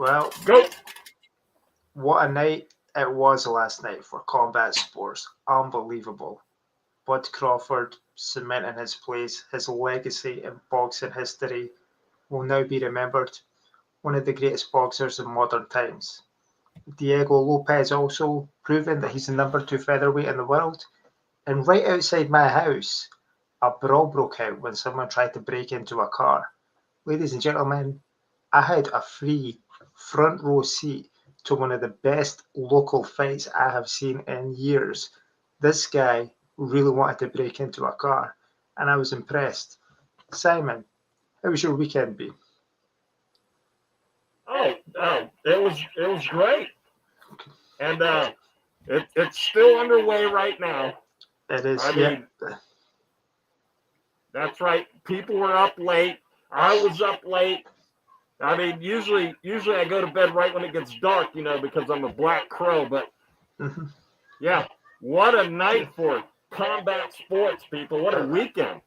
Well, Go. what a night it was last night for combat sports. Unbelievable. Bud Crawford cementing his place, his legacy in boxing history will now be remembered. One of the greatest boxers in modern times. Diego Lopez also proving that he's the number two featherweight in the world. And right outside my house, a brawl broke out when someone tried to break into a car. Ladies and gentlemen, I had a free front row seat to one of the best local fights I have seen in years. This guy really wanted to break into a car, and I was impressed. Simon, how was your weekend be? It was great, and it's still underway right now. It is, I yep. mean, that's right. People were up late. I was up late. I mean, usually I go to bed right when it gets dark, because I'm a black crow. But Mhm. yeah, what a night for combat sports, people. What a weekend.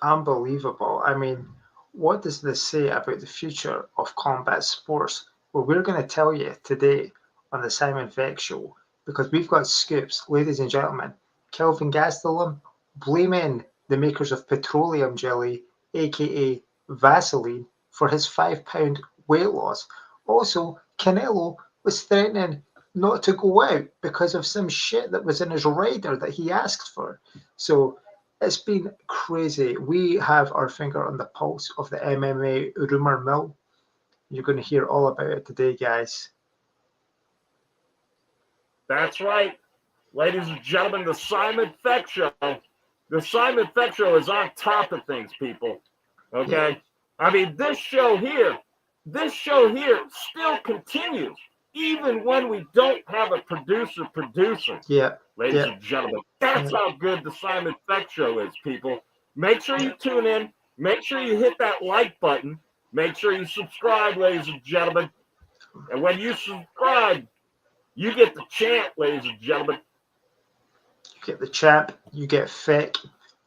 Unbelievable. I mean, what does this say about the future of combat sports? Well, we're going to tell you today on the Simon Vex Show because we've got scoops, ladies and gentlemen. Kelvin Gastelum blaming the makers of petroleum jelly, aka Vaseline, for his £5 weight loss. Also, Canelo was threatening not to go out because of some shit that was in his rider that he asked for. So it's been crazy. We have our finger on the pulse of the MMA rumor mill. You're going to hear all about it today, guys. That's right. Ladies and gentlemen, the Simon Feck Show. The Simon Feck Show is on top of things, people. Okay? I mean, this show here still continues, even when we don't have a producer producing. Yeah, Ladies yeah, and gentlemen, that's yeah. how good the Simon Feck Show is, people. Make sure you tune in. Make sure you hit that like button. Make sure you subscribe, ladies and gentlemen. And when you subscribe, you get the chant, ladies and gentlemen. You get the champ, you get Feck,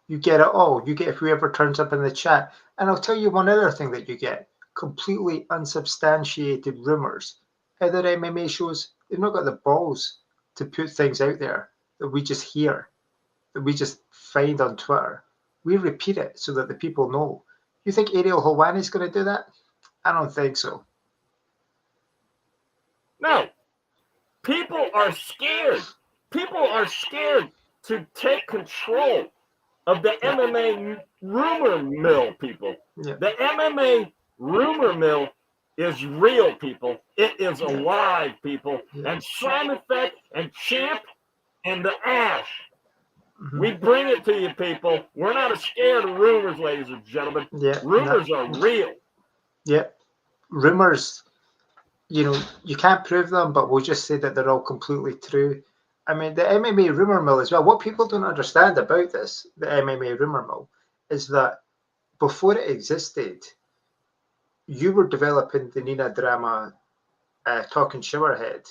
you get it all. You get whoever turns up in the chat. And I'll tell you one other thing that you get completely unsubstantiated rumors. Other MMA shows, they've not got the balls to put things out there that we just hear, that we just find on Twitter. We repeat it so that the people know. You think Ariel Helwani's going to do that? I don't think so. No, people are scared. People are scared to take control of the Yeah, MMA rumor mill, people. yeah, The MMA rumor mill is real, people. It is yeah, alive, people. yeah. And Simon Feck and Champ and the Ash, Mm-hmm. we bring it to you, people. We're not scared of rumors, ladies and gentlemen. Yeah, no, Rumors are real. yeah. Rumors, you can't prove them, but we'll just say that they're all completely true. I mean, the MMA rumor mill as well. What people don't understand about this, the MMA rumor mill, is that before it existed, you were developing the Nina drama, talking showerhead,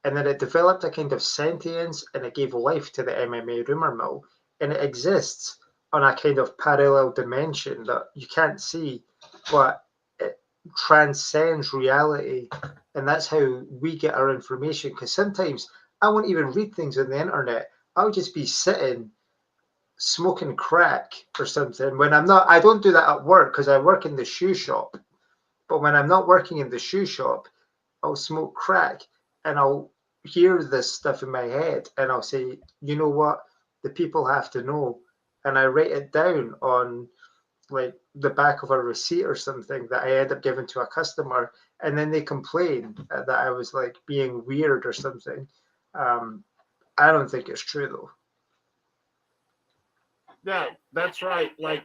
and then it developed a kind of sentience and it gave life to the MMA rumor mill, and it exists on a kind of parallel dimension that you can't see, but it transcends reality, and that's how we get our information. Because sometimes I won't even read things on the internet. I'll just be sitting smoking crack or something when I'm not. I don't do that at work because I work in the shoe shop. But when I'm not working in the shoe shop, I'll smoke crack and I'll hear this stuff in my head and I'll say, you know what, the people have to know. And I write it down on like the back of a receipt or something that I end up giving to a customer. And then they complain that I was like being weird or something. Um, I don't think it's true though. Yeah, that's right. Like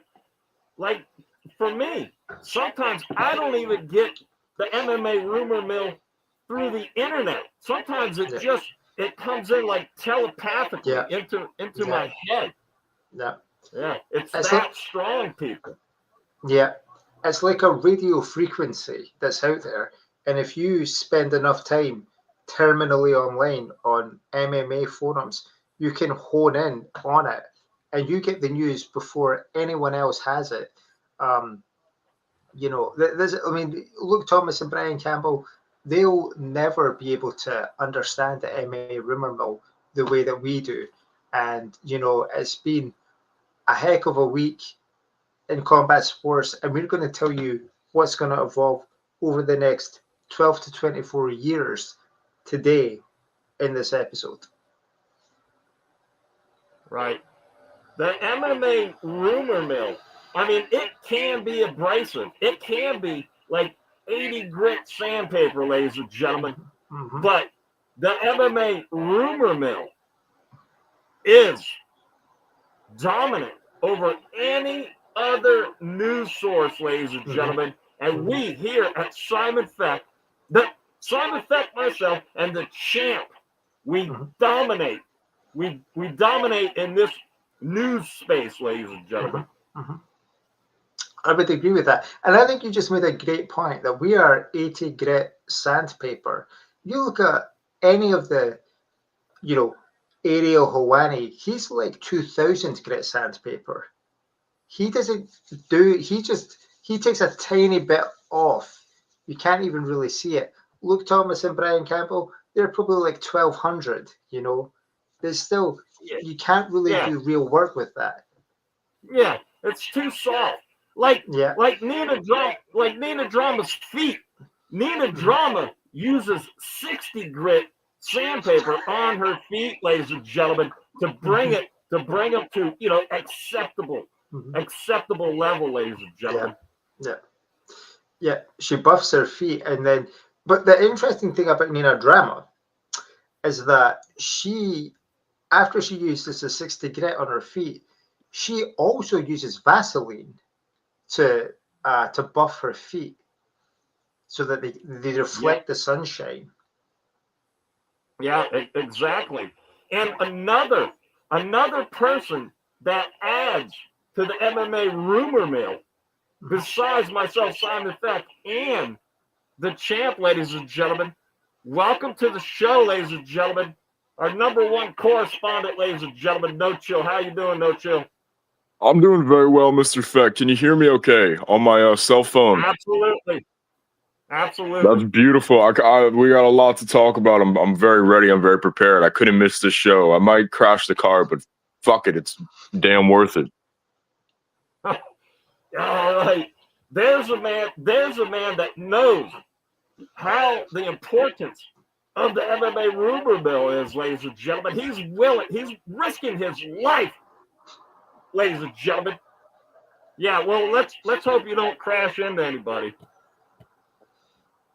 for me, sometimes I don't even get the MMA rumor mill through the internet. Sometimes Yeah, it comes in like telepathically yeah, into yeah, my head. yeah. Yeah, it's It's like, that strong, people. yeah, it's like a radio frequency that's out there. And if you spend enough time terminally online on MMA forums, you can hone in on it and you get the news before anyone else has it. Um, there's, I mean, Luke Thomas and Brian Campbell, they'll never be able to understand the MMA rumor mill the way that we do. And, you know, it's been a heck of a week in combat sports, and we're going to tell you what's going to evolve over the next 12 to 24 years today in this episode. Right. The MMA rumor mill, I mean, it can be abrasive. It can be like 80 grit sandpaper, ladies and gentlemen. Mm-hmm. But the MMA rumor mill is dominant over any other news source, ladies and gentlemen. And we here at Simon Feck, myself, and the champ, we dominate. We dominate in this news space, ladies and gentlemen. I would agree with that. And I think you just made a great point that we are 80 grit sandpaper. You look at any of the, you know, Ariel Helwani, he's like 2000 grit sandpaper. He doesn't do, he takes a tiny bit off. You can't even really see it. Luke Thomas and Brian Campbell, they're probably like 1200, you know. There's still, you can't really do real work with that. Yeah, it's too soft. Like Nina Drama's feet. Nina Drama uses 60 grit sandpaper on her feet, ladies and gentlemen, to bring them to, you know, acceptable level, ladies and gentlemen. Yeah. She buffs her feet, and then, but the interesting thing about Nina Drama is that she, after she uses the 60 grit on her feet, she also uses Vaseline to buff her feet so that they reflect the sunshine. Yeah, exactly. And another person that adds to the MMA rumor mill, besides myself, Simon Feck, and the champ, ladies and gentlemen. Welcome to the show, ladies and gentlemen. Our number one correspondent, ladies and gentlemen, No Chill. How you doing, No Chill? I'm doing very well, Mr. Feck. Can you hear me okay on my cell phone? Absolutely. That's beautiful. We got a lot to talk about. I'm very ready. I'm very prepared. I couldn't miss this show. I might crash the car, but fuck it. It's damn worth it. All right. There's a man that knows how the importance of the MMA rumor mill is, ladies and gentlemen. He's risking his life, ladies and gentlemen. Yeah, well, let's hope you don't crash into anybody.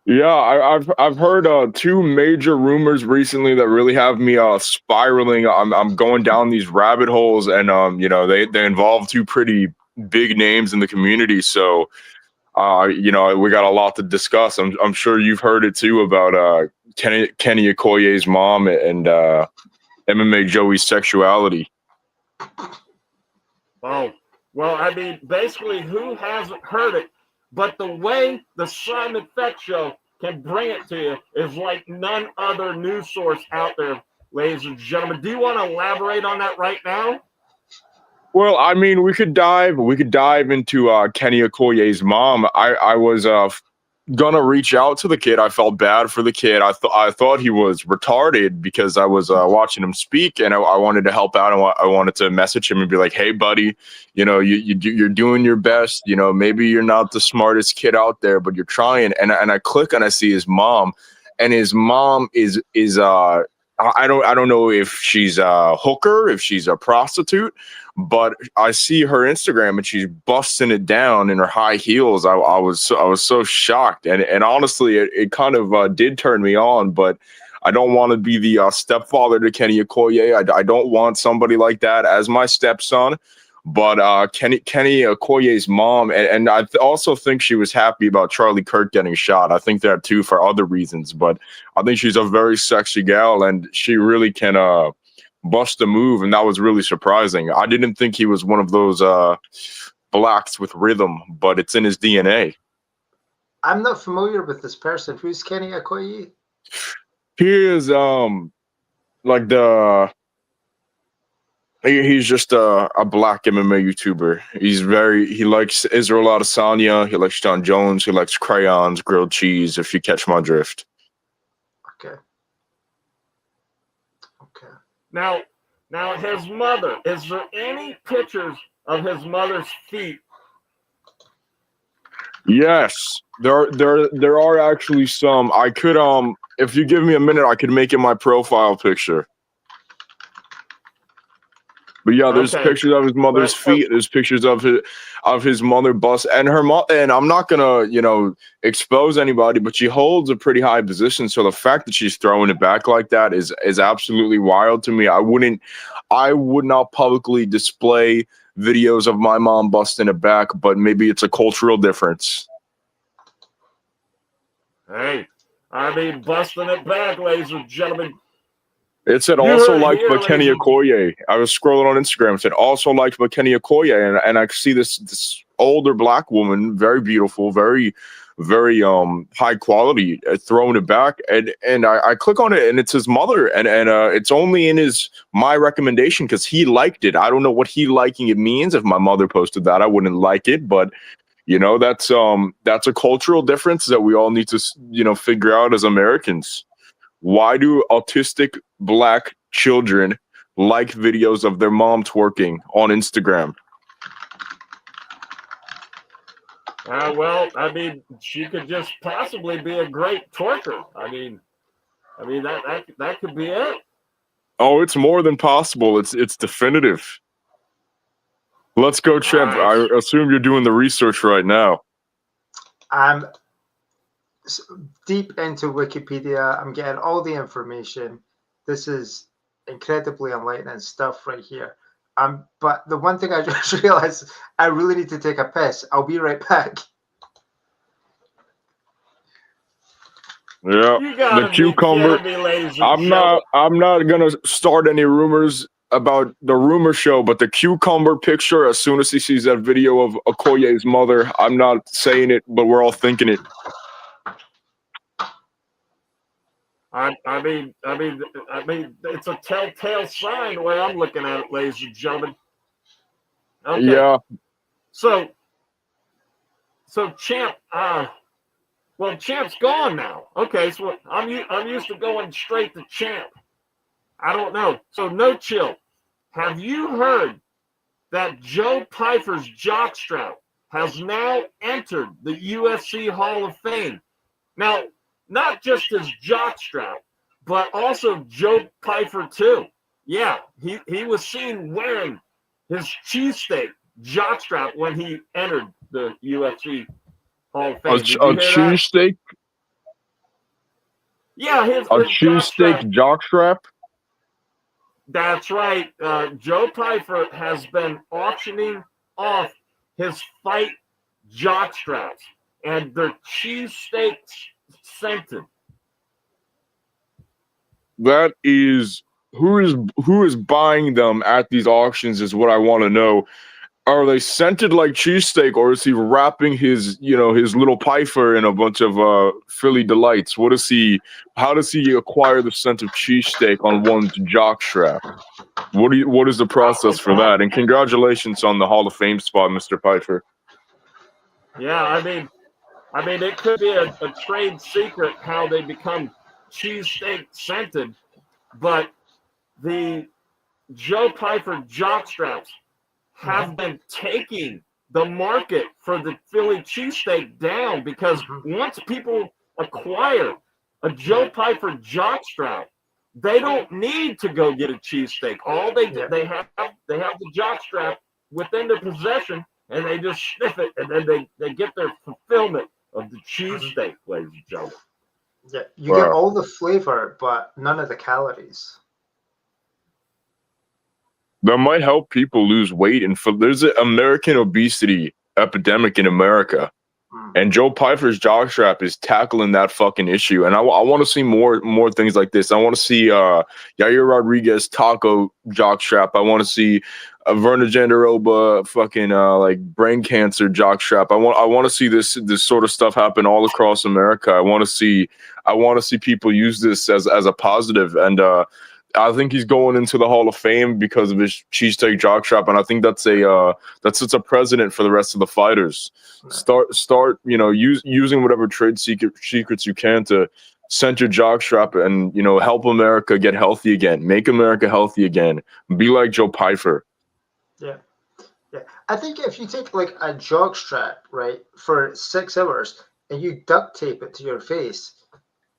Yeah, I've heard two major rumors recently that really have me spiraling. I'm going down these rabbit holes, and you know, they involve two pretty big names in the community. So you know, we got a lot to discuss. I'm sure you've heard it too about Kenny Okoye's mom and MMA Joey's sexuality. Oh, well, I mean, basically, who hasn't heard it? But the way the Simon Feck Show can bring it to you is like none other news source out there, ladies and gentlemen. Do you want to elaborate on that right now? Well, I mean, we could dive into Kenny Okoye's mom. I was gonna reach out to the kid. I felt bad for the kid. I thought he was retarded because I was watching him speak, and I wanted to help out. I wanted to message him and be like, "Hey, buddy, you know, you're doing your best. You know, maybe you're not the smartest kid out there, but you're trying." And I click and I see his mom, and his mom is I don't know if she's a hooker, if she's a prostitute, but I see her Instagram and she's busting it down in her high heels. I was so shocked, and honestly, it kind of did turn me on. But I don't want to be the stepfather to Kenny Okoye. I don't want somebody like that as my stepson. But Kenny Okoye's mom, and I also think she was happy about Charlie Kirk getting shot. I think that too for other reasons, but I think she's a very sexy gal, and she really can bust a move, and that was really surprising. I didn't think he was one of those blacks with rhythm, but it's in his DNA. I'm not familiar with this person. Who's Kenny Okoye? He is like he's just a black MMA YouTuber. He likes Israel Adesanya, he likes John Jones, he likes crayons, grilled cheese, if you catch my drift. Now, his mother. Is there any pictures of his mother's feet? Yes, there are actually some. I could if you give me a minute, I could make it my profile picture. But yeah, there's Okay. pictures of his mother's feet. There's pictures of his mother bust and her mom. And I'm not gonna, expose anybody, but she holds a pretty high position. So the fact that she's throwing it back like that is absolutely wild to me. I would not publicly display videos of my mom busting it back, but maybe it's a cultural difference. Hey, I mean, busting it back, ladies and gentlemen. It said also liked by Kenny Okoye. I was scrolling on Instagram. It said also liked by Kenny Okoye, and I see this older black woman, very beautiful, very high quality, throwing it back, and I click on it, and it's his mother, and it's only in my recommendation because he liked it. I don't know what he liking it means. If my mother posted that, I wouldn't like it, but that's a cultural difference that we all need to figure out as Americans. Why do autistic black children like videos of their mom twerking on Instagram? Well, I mean, she could just possibly be a great twerker. I mean that could be it. Oh, it's more than possible. It's definitive. Let's go, Champ. Nice. I assume you're doing the research right now. I'm deep into Wikipedia. I'm getting all the information. This is incredibly enlightening stuff right here. But the one thing I just realized, I really need to take a piss. I'll be right back. Yeah, the cucumber. I'm not gonna start any rumors about the rumor show, but the cucumber picture, as soon as he sees that video of Okoye's mother, I'm not saying it, but we're all thinking it. I mean, it's a telltale sign the way I'm looking at it, ladies and gentlemen. Okay. Yeah. So Champ, well, Champ's gone now. Okay, so I'm used to going straight to Champ. I don't know. So No Chill, have you heard that Joe Pyfer's jockstrap has now entered the UFC Hall of Fame? Now, not just his jockstrap, but also Joe Pyfer too. Yeah, he was seen wearing his cheesesteak jockstrap when he entered the UFC Hall of Fame. A cheesesteak? Yeah, his cheesesteak jockstrap. That's right. Joe Pyfer has been auctioning off his fight jockstraps, and they're cheesesteak scented. That is who is buying them at these auctions is what I want to know. Are they scented like cheesesteak, or is he wrapping his little Pyfer in a bunch of Philly delights? How does he acquire the scent of cheesesteak on one's jockstrap? What is the process for that? And congratulations on the Hall of Fame spot, Mr. Pyfer. Yeah, I mean, it could be a trade secret how they become cheesesteak scented, but the Joe Pyfer jockstraps have been taking the market for the Philly cheesesteak down, because once people acquire a Joe Pyfer jockstrap, they don't need to go get a cheesesteak. All they have the jockstrap within their possession, and they just sniff it, and then they get their fulfillment of the cheesesteak, ladies and gentlemen. Yeah, you get all the flavor, but none of the calories. That might help people lose weight, and there's an American obesity epidemic in America, and Joe Pyfer's jockstrap is tackling that fucking issue. And I want to see more things like this. I want to see Yair Rodriguez taco jockstrap. I want to see Verna Jandaroba fucking like brain cancer jockstrap. I want to see this sort of stuff happen all across America. I want to see people use this as a positive. And I think he's going into the Hall of Fame because of his cheesesteak jockstrap, and I think that's a precedent for the rest of the fighters. Start using whatever trade secrets you can to center jockstrap and help America get healthy again, make America healthy again, be like Joe Pyfer. Yeah. Yeah, I think if you take like a jog strap, right, for 6 hours and you duct tape it to your face,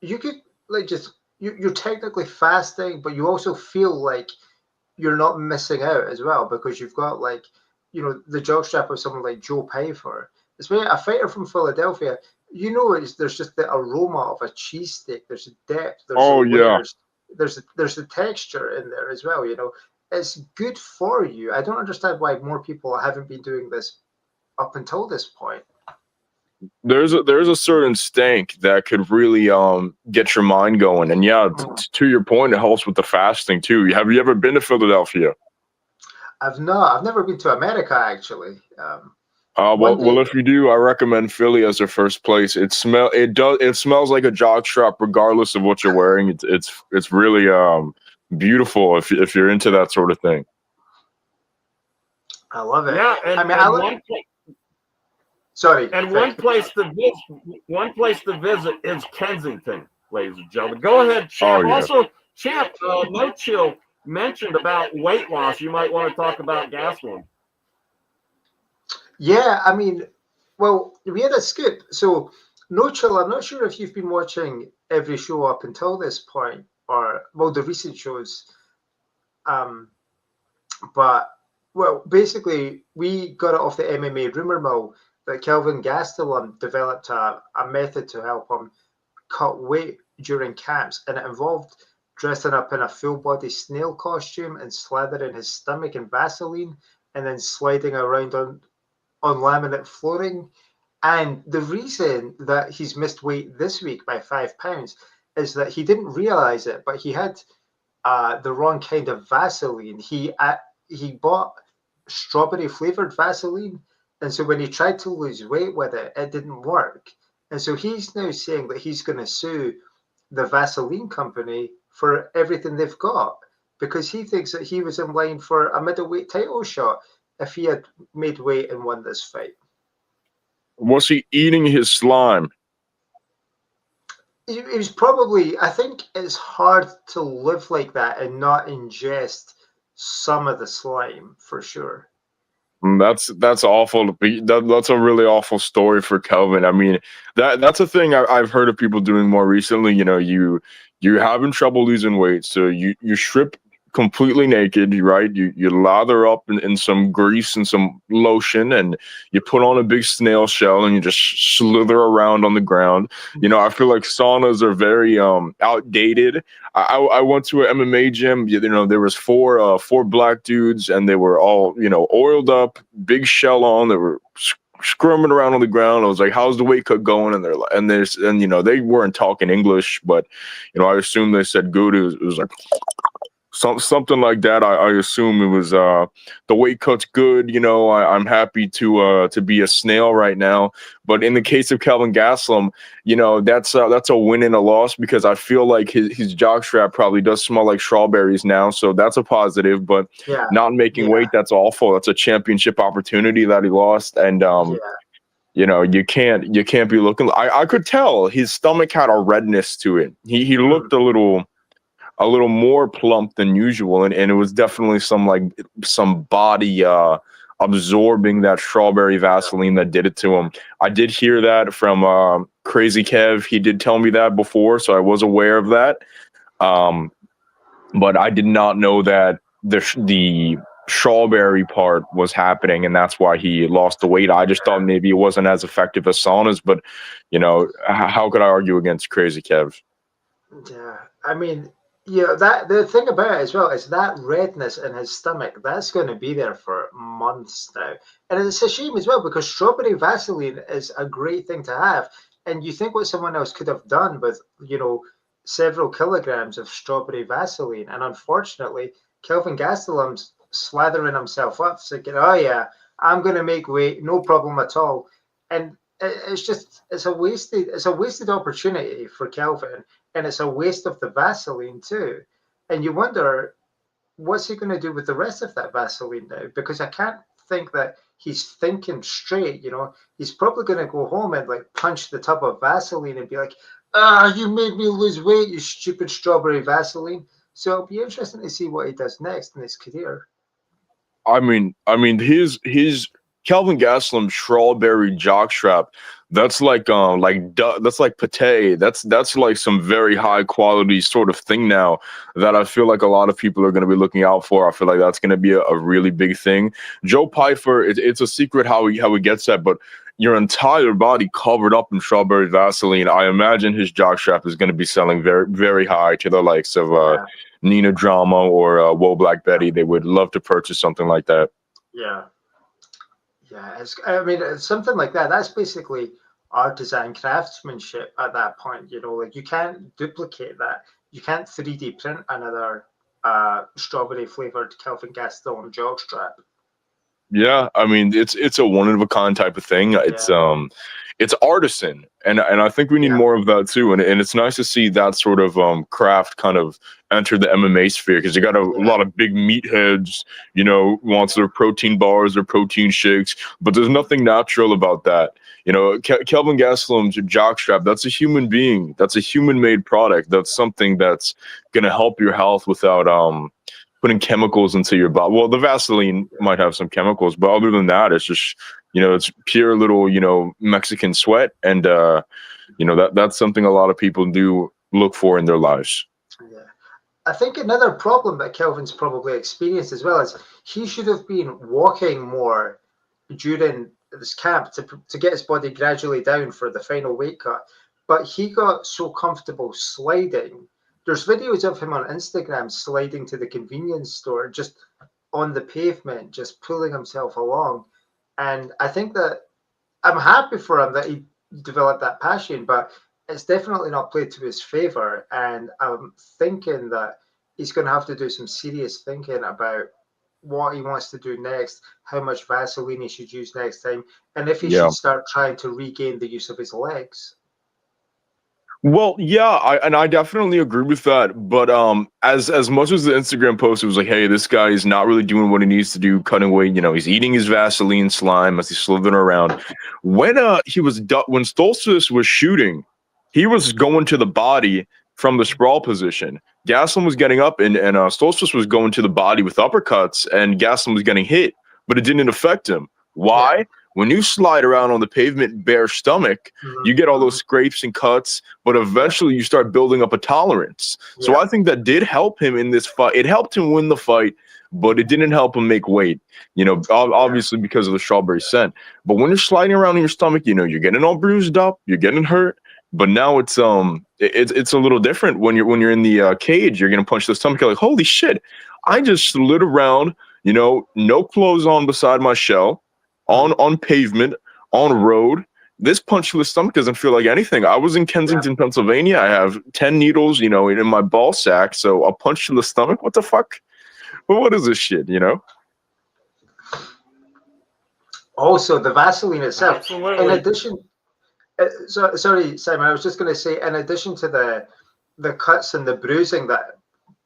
you could like just you're technically fasting, but you also feel like you're not missing out as well because you've got like the jog strap of someone like Joe Pyfer. It's when a fighter from Philadelphia. There's just the aroma of a cheesesteak. There's a depth. There's Oh the yeah. layers. There's the texture in there as well. It's good for you. I don't understand why more people haven't been doing this up until this point. There's a certain stank that could really get your mind going, and yeah, to your point, it helps with the fasting too. Have you ever been to Philadelphia? I've never been to America actually. Well, if you do, I recommend Philly as your first place. It smells like a jockstrap regardless of what you're wearing. It's really beautiful if you're into that sort of thing. I love it. Yeah, one place to visit is Kensington, ladies and gentlemen. Go ahead, Champ. Oh, yeah. Also, Champ, No Chill mentioned about weight loss. You might want to talk about Gastelum. Yeah, I mean, well, we had a skip. So, No Chill, I'm not sure if you've been watching every show up until this point, or, well, the recent shows. But, well, basically, we got it off the MMA rumor mill that Kelvin Gastelum developed a method to help him cut weight during camps, and it involved dressing up in a full-body snail costume and slathering his stomach in Vaseline, and then sliding around on laminate flooring. And the reason that he's missed weight this week by 5 pounds is that he didn't realize it, but he had the wrong kind of Vaseline. He bought strawberry flavored Vaseline, and so when he tried to lose weight with it, it didn't work. And so he's now saying that he's going to sue the Vaseline company for everything they've got because he thinks that he was in line for a middleweight title shot if he had made weight and won this fight. Was he eating his slime? It was probably, I think it's hard to live like that and not ingest some of the slime for sure. That's awful. That's a really awful story for Kelvin. I mean, that's a thing I've heard of people doing more recently. You're having trouble losing weight, so you strip completely naked, right? You lather up in some grease and some lotion, and you put on a big snail shell, and you just slither around on the ground. I feel like saunas are very outdated. I went to an MMA gym. There was four black dudes, and they were all oiled up, big shell on. They were scrumming around on the ground. I was like, "How's the weight cut going?" And they're like, and they weren't talking English, but I assume they said good. It was like something like that. I assume it was the weight cut's good. I'm happy to be a snail right now. But in the case of Kelvin Gastelum, that's a win and a loss because I feel like his jockstrap probably does smell like strawberries now. So that's a positive. But not making weight, that's awful. That's a championship opportunity that he lost. And you can't be looking. I could tell his stomach had a redness to it. He looked a little more plump than usual, and it was definitely some body absorbing that strawberry Vaseline that did it to him. I did hear that from Crazy Kev. He did tell me that before, so I was aware of that. But I did not know that the strawberry part was happening, and that's why he lost the weight. I just thought maybe it wasn't as effective as saunas, but how could I argue against Crazy Kev? Yeah, I mean, that the thing about it as well is that redness in his stomach, that's going to be there for months now. And it's a shame as well because strawberry Vaseline is a great thing to have. And you think what someone else could have done with, several kilograms of strawberry Vaseline. And unfortunately, Kelvin Gastelum's slathering himself up, thinking, oh yeah, I'm going to make weight, no problem at all. And it's a wasted opportunity for Kelvin. And it's a waste of the Vaseline too. And you wonder, what's he going to do with the rest of that Vaseline now? Because I can't think that he's thinking straight. He's probably going to go home and like punch the tub of Vaseline and be like, you made me lose weight, you stupid strawberry Vaseline. So it'll be interesting to see what he does next in his career. I mean, his Kelvin Gastelum strawberry jockstrap. That's like that's like pate. That's like some very high quality sort of thing now that I feel like a lot of people are going to be looking out for. I feel like that's going to be a really big thing. Joe Pyfer, it's a secret how he gets that, but your entire body covered up in strawberry Vaseline. I imagine his jockstrap is going to be selling very, very high to the likes of Nina Drama or Whoa Black Betty. They would love to purchase something like that. Yeah. It's something like that. That's basically artisan craftsmanship at that point. Like you can't duplicate that. You can't 3D print another strawberry flavored Kelvin Gastelum jockstrap. Yeah, I mean it's a one of a kind type of thing. It's artisan, and I think we need more of that too. And it's nice to see that sort of craft kind of enter the MMA sphere, because you got a lot of big meatheads, wants their protein bars or protein shakes, but there's nothing natural about that. Kelvin Gastelum's jockstrap, that's a human being, that's a human-made product. That's something that's gonna help your health without putting chemicals into your body. Well, the Vaseline might have some chemicals, but other than that, it's just, it's pure little, Mexican sweat. And, that's something a lot of people do look for in their lives. Yeah. I think another problem that Kelvin's probably experienced as well is he should have been walking more during this camp to get his body gradually down for the final weight cut. But he got so comfortable sliding. There's videos of him on Instagram sliding to the convenience store, just on the pavement, just pulling himself along. And I think that I'm happy for him that he developed that passion, but it's definitely not played to his favor. And I'm thinking that he's going to have to do some serious thinking about what he wants to do next, how much Vaseline he should use next time, and if he should start trying to regain the use of his legs. Well, yeah, I definitely agree with that. But as much as the Instagram post, it was like, hey, this guy is not really doing what he needs to do, cutting weight. He's eating his Vaseline slime as he's slithering around. When when Stoltzfus was shooting, he was going to the body from the sprawl position. Gastelum was getting up, and Stoltzfus was going to the body with uppercuts, and Gastelum was getting hit, but it didn't affect him. Why? Yeah. When you slide around on the pavement bare stomach, you get all those scrapes and cuts, but eventually you start building up a tolerance. Yeah. So I think that did help him in this fight. It helped him win the fight, but it didn't help him make weight, obviously because of the strawberry scent. But when you're sliding around in your stomach, you're getting all bruised up, you're getting hurt. But now it's a little different when you're in the cage. You're gonna punch the stomach. You're like, holy shit! I just slid around, no clothes on beside my shell, on pavement, on road. This punch to the stomach doesn't feel like anything. I was in Kensington, Pennsylvania. I have 10 needles, in my ball sack. So a punch to the stomach. What the fuck? Well, what is this shit? Also, the Vaseline itself. Absolutely. In addition. Sorry, Simon. I was just going to say, in addition to the cuts and the bruising that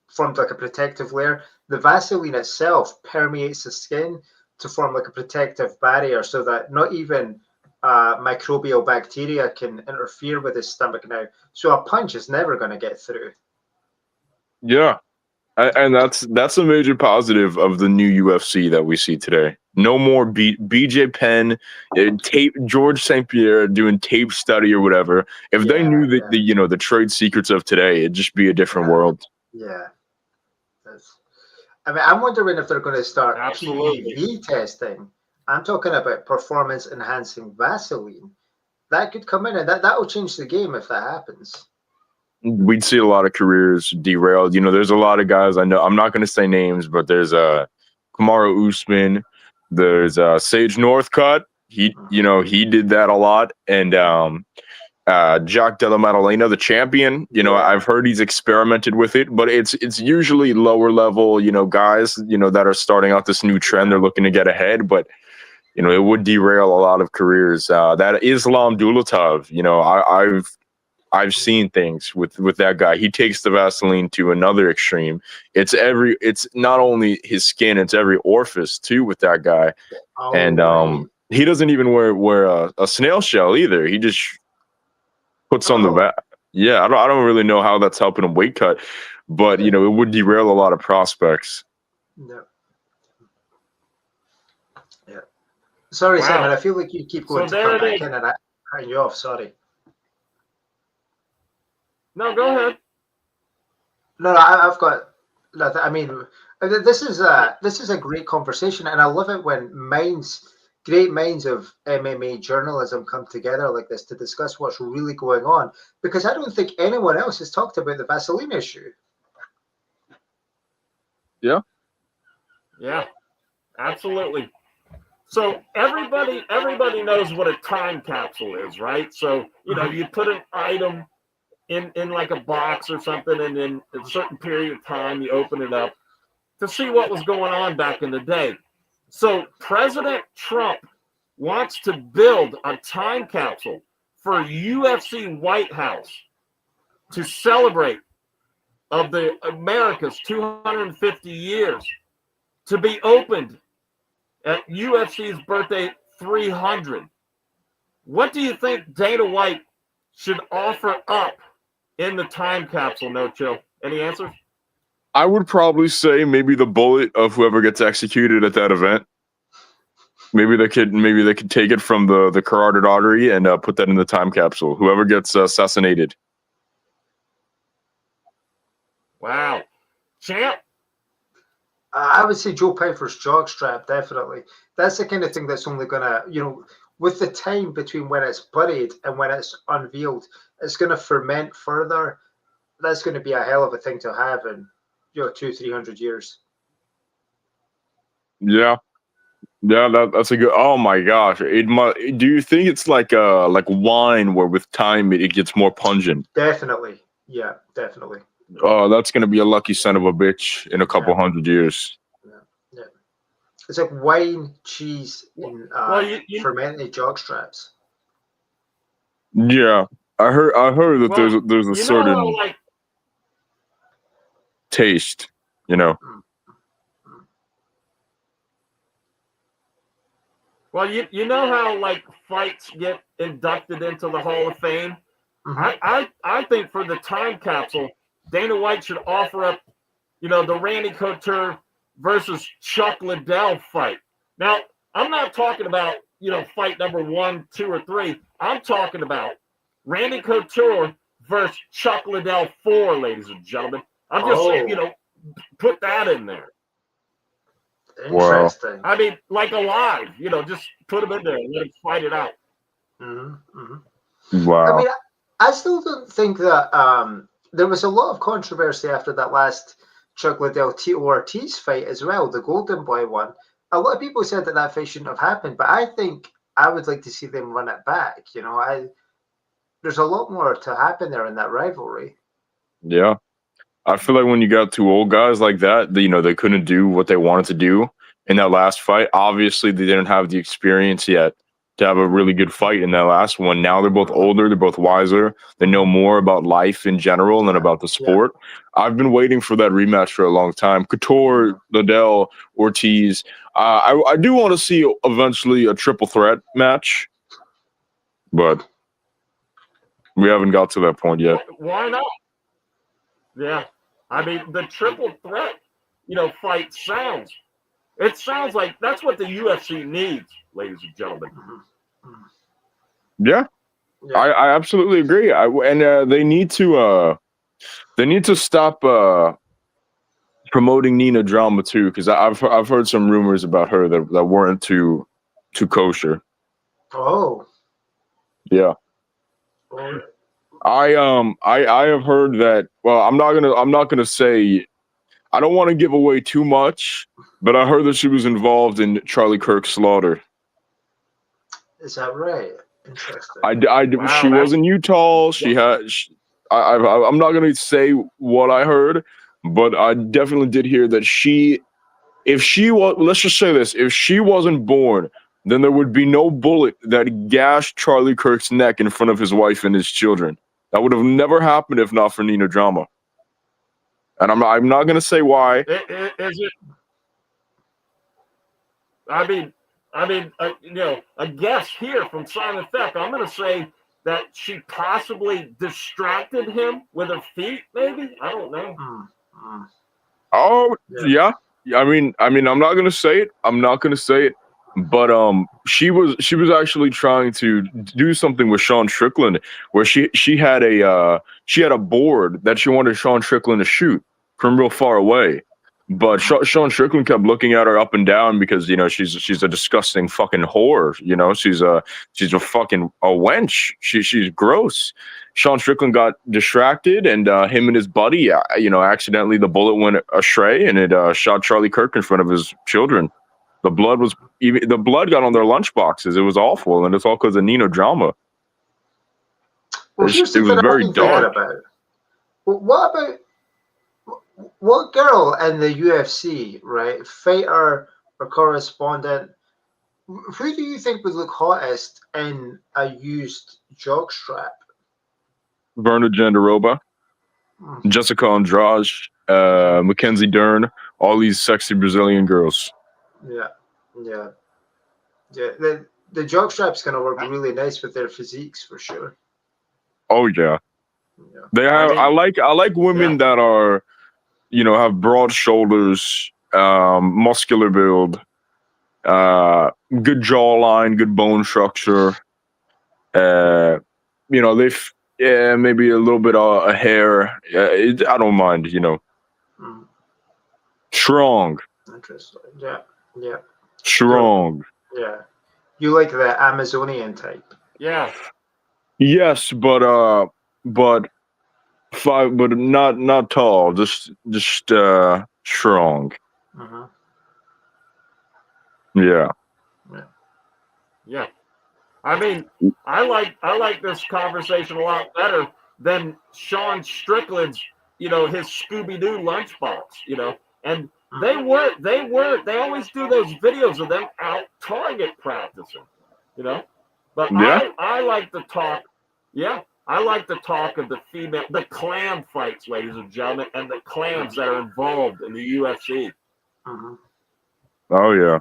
formed like a protective layer, the Vaseline itself permeates the skin to form like a protective barrier, so that not even microbial bacteria can interfere with his stomach now. So a punch is never going to get through. Yeah, and that's a major positive of the new UFC that we see today. No more BJ Penn, George St. Pierre doing tape study or whatever. If they knew the trade secrets of today, it'd just be a different world. Yeah. I'm wondering if they're going to start PEV testing. I'm talking about performance enhancing Vaseline. That could come in, and that will change the game if that happens. We'd see a lot of careers derailed. There's a lot of guys I know. I'm not going to say names, but there's Kamaru Usman. There's Sage Northcutt. He did that a lot. And Jack Della Maddalena, the champion, I've heard he's experimented with it, but it's usually lower level, guys, that are starting out this new trend. They're looking to get ahead, but it would derail a lot of careers. That Islam Dulatov, I've seen things with that guy. He takes the Vaseline to another extreme. It's not only his skin, it's every orifice too with that guy. And right. he doesn't even wear a snail shell either. He just puts on the back. Yeah, I don't really know how that's helping him weight cut, but it would derail a lot of prospects. Yeah. Yeah. Sorry, Wow. Simon. I feel like you keep going So to come there it back is. in and I cutting you off. Sorry. No, go ahead. No, I've got nothing. I mean, this is a great conversation, and I love it when great minds of MMA journalism come together like this to discuss what's really going on. Because I don't think anyone else has talked about the Vaseline issue. Yeah. Yeah, absolutely. So everybody knows what a time capsule is, right? So you put an item in like a box or something, and in a certain period of time you open it up to see what was going on back in the day. So President Trump wants to build a time capsule for UFC White House to celebrate of the America's 250 years, to be opened at UFC's birthday 300. What do you think Dana White should offer up in the time capsule? No chill. Any answers? I would probably say maybe the bullet of whoever gets executed at that event. Maybe they could take it from the carotid artery and put that in the time capsule. Whoever gets assassinated. Wow. Champ? I would say Joe Piper's jockstrap, definitely. That's the kind of thing that's only going to, with the time between when it's buried and when it's unveiled, it's going to ferment further. That's going to be a hell of a thing to have in, 200-300 years. Yeah. Yeah, that's a good. Oh my gosh! Do you think it's like wine, where with time it gets more pungent? Definitely, yeah, definitely. Oh, that's gonna be a lucky son of a bitch in a couple hundred years. Yeah. It's like wine, cheese, and fermented jockstraps. Yeah, I heard that there's a certain taste, Well, you know how fights get inducted into the Hall of Fame? Mm-hmm. I think for the time capsule, Dana White should offer up, the Randy Couture versus Chuck Liddell fight. Now, I'm not talking about, fight number 1, 2, or 3. I'm talking about Randy Couture versus Chuck Liddell 4, ladies and gentlemen. I'm just saying, put that in there. Interesting. I mean, like alive, just put them in there and let them fight it out. Mm-hmm. Mm-hmm. Wow. I mean, I still don't think that there was a lot of controversy after that last Chuck Liddell Tito Ortiz fight as well, the Golden Boy one. A lot of people said that fight shouldn't have happened, but I think I would like to see them run it back. There's a lot more to happen there in that rivalry. Yeah. I feel like when you got two old guys like that, they couldn't do what they wanted to do in that last fight. Obviously, they didn't have the experience yet to have a really good fight in that last one. Now they're both older, they're both wiser, they know more about life in general than about the sport. Yeah. I've been waiting for that rematch for a long time. Couture, Liddell, Ortiz. I do want to see eventually a triple threat match, but we haven't got to that point yet. Why not? Yeah. I mean, the triple threat, fight sounds like that's what the UFC needs, ladies and gentlemen. Yeah. I absolutely agree. They need to stop promoting Nina drama too, because I've heard some rumors about her that weren't too kosher. Oh. Yeah. Oh. I have heard that. Well, I'm not gonna say. I don't want to give away too much, but I heard that she was involved in Charlie Kirk's slaughter. Is that right? Interesting. Wow, she was in Utah. She had. I'm not gonna say what I heard, but I definitely did hear that if she was, let's just say this, if she wasn't born, then there would be no bullet that gashed Charlie Kirk's neck in front of his wife and his children. That would have never happened if not for Nina Drama. And I'm not going to say why. Is it? I mean, a guess here from Simon Feck. I'm going to say that she possibly distracted him with her feet. Maybe, I don't know. Oh yeah. I mean, I'm not going to say it. I'm not going to say it. But she was actually trying to do something with Sean Strickland, where she had a board that she wanted Sean Strickland to shoot from real far away, but Sean Strickland kept looking at her up and down because she's a disgusting fucking whore. She's a fucking a wench. She's gross. Sean Strickland got distracted, and him and his buddy, accidentally the bullet went astray, and it shot Charlie Kirk in front of his children. The blood got on their lunchboxes. It was awful, and it's all because of Nino Drama. Well, it was very dark. Well, what girl in the UFC, right, fighter or correspondent, who do you think would look hottest in a used jockstrap? Verna Jandaroba, Jessica Andrade, Mackenzie Dern, all these sexy Brazilian girls. Yeah. The jockstrap's gonna work really nice with their physiques for sure. Oh yeah. They have. I like women that are, have broad shoulders, muscular build, good jawline, good bone structure. Maybe a little bit of hair. I don't mind. Strong. Interesting. Yeah. Strong. Yeah. You like the Amazonian type? Yeah. Yes, but not tall. Just strong. Yeah. I mean, I like this conversation a lot better than Sean Strickland's, his Scooby-Doo lunchbox, and they always do those videos of them out target practicing, but I like to talk. Yeah. I like to talk of the clan fights, ladies and gentlemen, and the clans that are involved in the UFC. Oh yeah.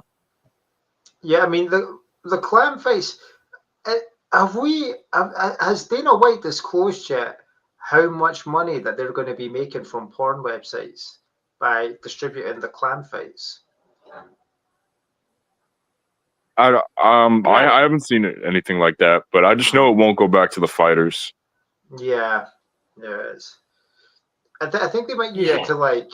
Yeah, I mean the clan fights. Has Dana White disclosed yet how much money that they're going to be making from porn websites by distributing the clan fights? I haven't seen anything like that, but I just know it won't go back to the fighters. Yeah, it is. I think they might use it to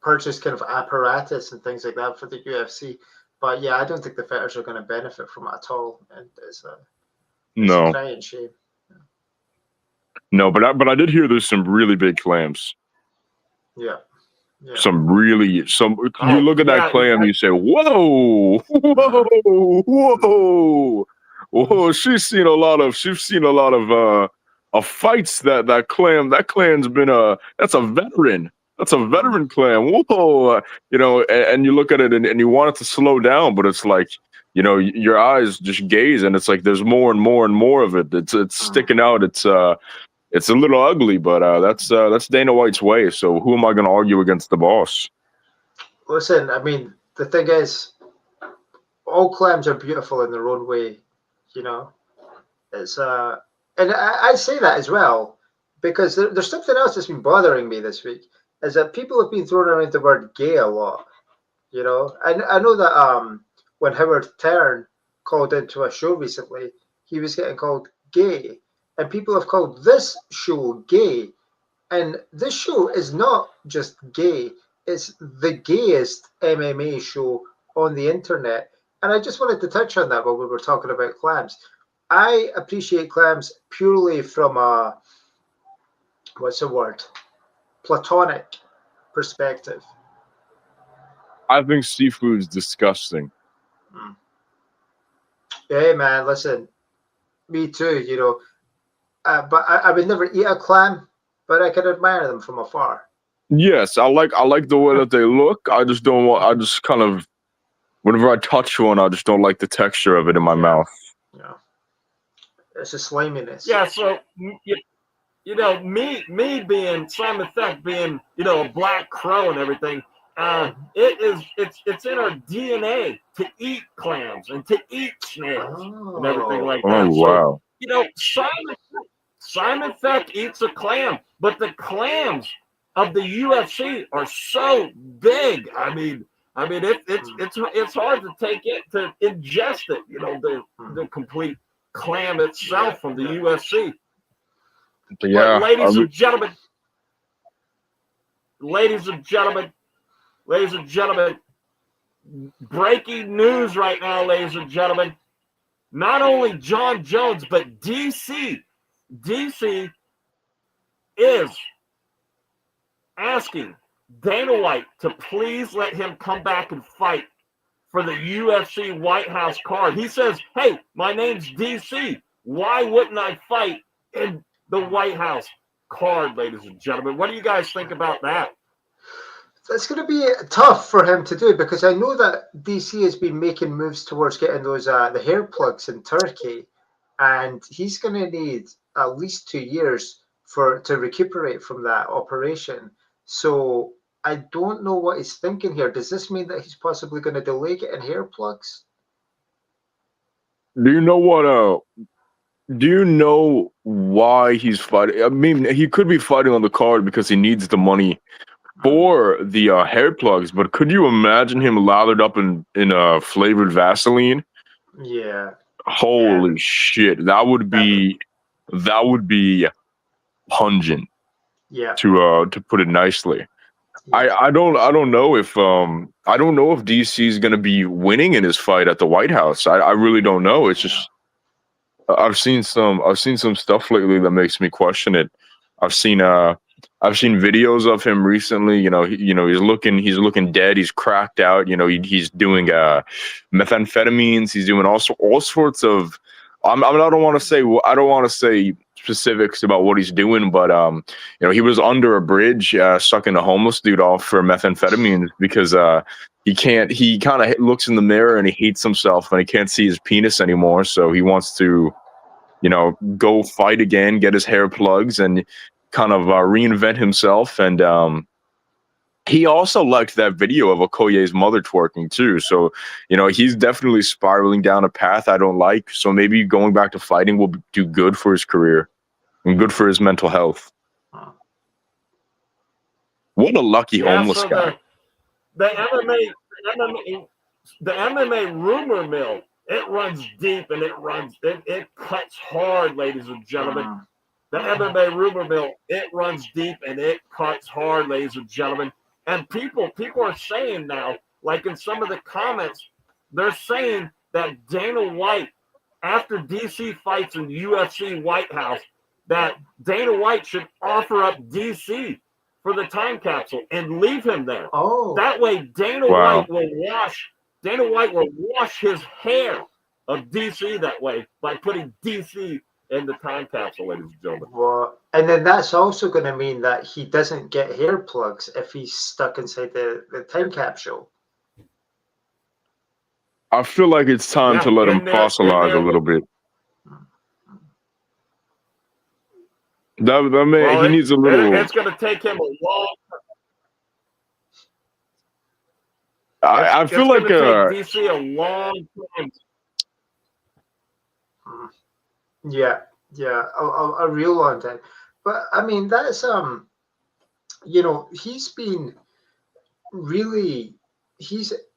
purchase kind of apparatus and things like that for the UFC. But yeah, I don't think the fighters are going to benefit from it at all, and it's a crying shame. No, but I did hear there's some really big clams. Yeah. You look at that clam, you say, whoa, she's seen a lot of fights. That clan's been that's a veteran. That's a veteran clan. Whoa, and you look at it and you want it to slow down, but it's like, your eyes just gaze, and it's like there's more and more and more of it. It's sticking out. It's a little ugly, but that's Dana White's way. So who am I going to argue against the boss? Listen, I mean, the thing is, all clams are beautiful in their own way. It's and I say that as well because there's something else that's been bothering me this week. Is that people have been throwing around the word gay a lot, And I know that when Howard Stern called into a show recently, he was getting called gay, and people have called this show gay, and this show is not just gay; it's the gayest MMA show on the internet. And I just wanted to touch on that while we were talking about clams. I appreciate clams purely from a platonic perspective. I think seafood's disgusting. Hey man, listen, me too. But I would never eat a clam, but I can admire them from afar. Yes, I like the way that they look. I just don't want. I just kind of, whenever I touch one, I just don't like the texture of it in my mouth. Yeah. It's a sliminess. Yeah, so you know, me being Simon Thek being, you know, a black crow and everything, it's in our DNA to eat clams and to eat snakes and everything like Oh, that. So, wow. you know, Simon Thek eats a clam, but the clams of the UFC are so big. I mean, it's hard to take it, to ingest it. You know, the complete clam itself from the UFC. But Yeah. ladies and gentlemen, breaking news right now, ladies and gentlemen. Not only John Jones, but DC is asking Dana White to please let him come back and fight for the UFC White House card. He says, hey, my name's DC. Why wouldn't I fight in the White House card, ladies and gentlemen? What do you guys think about that? It's going to be tough for him to do, because I know that DC has been making moves towards getting those the hair plugs in Turkey, and he's going to need at least 2 years to recuperate from that operation. So I don't know what he's thinking here. Does this mean that he's possibly going to delay getting hair plugs? Do you know what? Do you know why he's fighting? I mean, he could be fighting on the card because he needs the money for the hair plugs. But could you imagine him lathered up in flavored Vaseline? Yeah. Holy shit, that would be pungent. Yeah. To put it nicely. Yeah. I don't know if DC is going to be winning in his fight at the White House. I really don't know. It's just I've seen some stuff lately that makes me question it. I've seen videos of him recently. You know, he's looking dead. He's cracked out. You know, he's doing methamphetamines. He's doing all sorts of. I don't want to say specifics about what he's doing, but you know, he was under a bridge sucking a homeless dude off for methamphetamines because he kind of looks in the mirror and he hates himself and he can't see his penis anymore, so he wants to, you know, go fight again, get his hair plugs and kind of reinvent himself. And he also liked that video of Okoye's mother twerking too. So, you know, he's definitely spiraling down a path I don't like. So maybe going back to fighting will do good for his career and good for his mental health. What a lucky homeless guy. The MMA rumor mill, it runs deep and it cuts hard, ladies and gentlemen. The MMA rumor mill, it runs deep and it cuts hard, ladies and gentlemen. And people are saying now, like in some of the comments, they're saying that Dana White, after DC fights in UFC White House, that Dana White should offer up DC for the time capsule and leave him there. Oh, that way Dana White will wash his hair of DC that way by putting DC in the time capsule, ladies and gentlemen. Well, and then that's also going to mean that he doesn't get hair plugs if he's stuck inside the time capsule. I feel like it's time to let him fossilize a little bit. That man, he needs a little. It's going to take him a long. I feel like take DC a long time. Yeah, a real long time. But I mean, that's you know, he's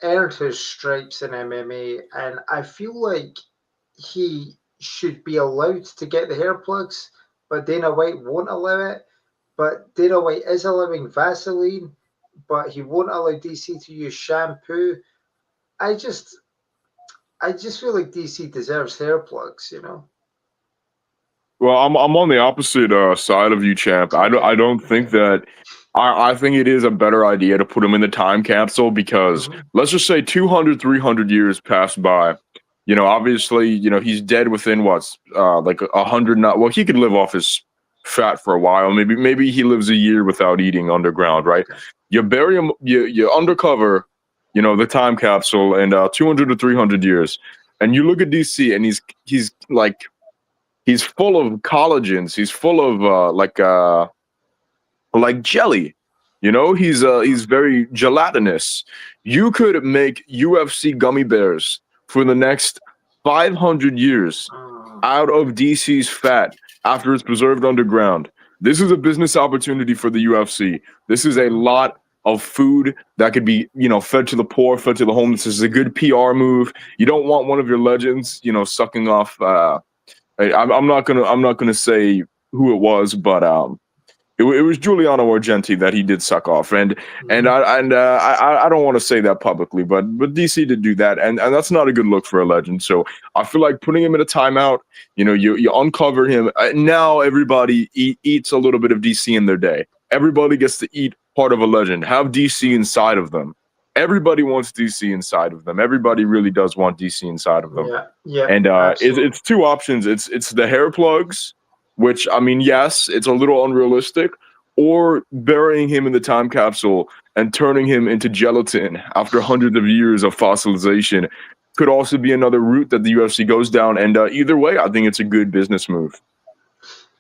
earned his stripes in MMA, and I feel like he should be allowed to get the hair plugs, but Dana White won't allow it. But Dana White is allowing Vaseline, but he won't allow DC to use shampoo. I just feel like DC deserves hair plugs, you know. Well, I'm on the opposite side of you, champ. I don't think that. I think it is a better idea to put him in the time capsule because let's just say 200, 300 years pass by. You know, obviously, you know, he's dead within like 100. Well, he could live off his fat for a while. Maybe he lives a year without eating underground, right? You bury him, you undercover, you know, the time capsule, and 200 to 300 years, and you look at DC, and he's like. He's full of collagens. He's full of like jelly. You know, he's very gelatinous. You could make UFC gummy bears for the next 500 years out of DC's fat after it's preserved underground. This is a business opportunity for the UFC. This is a lot of food that could be, fed to the poor, fed to the homeless. This is a good PR move. You don't want one of your legends, sucking off. I'm not gonna say who it was, but it was Giuliano Argenti that he did suck off, and I don't want to say that publicly, but DC did do that, and that's not a good look for a legend. So I feel like putting him in a timeout, you uncover him. Now everybody eats a little bit of DC in their day. Everybody gets to eat part of a legend. Have DC inside of them. Everybody wants DC inside of them. Everybody really does want DC inside of them. Yeah. And it's two options. It's the hair plugs, which, I mean, yes, it's a little unrealistic, or burying him in the time capsule and turning him into gelatin after hundreds of years of fossilization could also be another route that the UFC goes down. And either way, I think it's a good business move.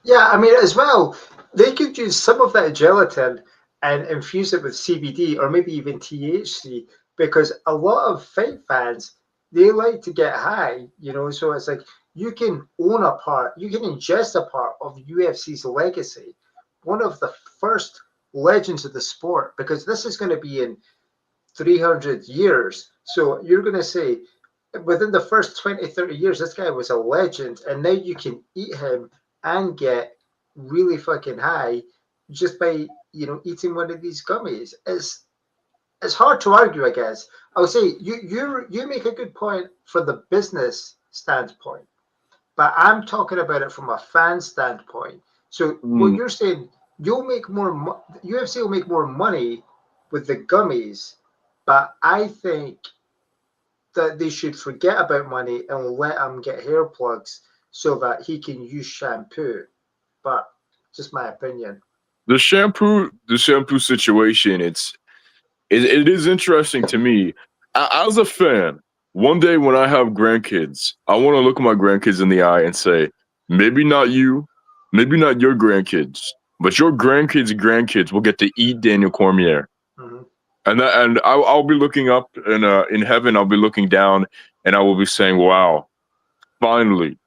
Yeah, I mean, as well, they could use some of that gelatin and infuse it with CBD or maybe even THC, because a lot of fight fans, they like to get high, so it's like you can own a part, you can ingest a part of UFC's legacy, one of the first legends of the sport, because this is going to be in 300 years. So you're going to say within the first 20, 30 years, this guy was a legend, and now you can eat him and get really fucking high just by eating one of these gummies. It's hard to argue, I guess. I would say you make a good point for the business standpoint, but I'm talking about it from a fan standpoint. So what you're saying, you'll make more. UFC will make more money with the gummies, but I think that they should forget about money and let him get hair plugs so that he can use shampoo. But just my opinion. The shampoo situation, it is interesting to me. As a fan, one day when I have grandkids, I want to look my grandkids in the eye and say, maybe not you, maybe not your grandkids, but your grandkids will get to eat Daniel Cormier. Mm-hmm. And I'll be looking up in heaven. I'll be looking down, and I will be saying, "Wow, finally,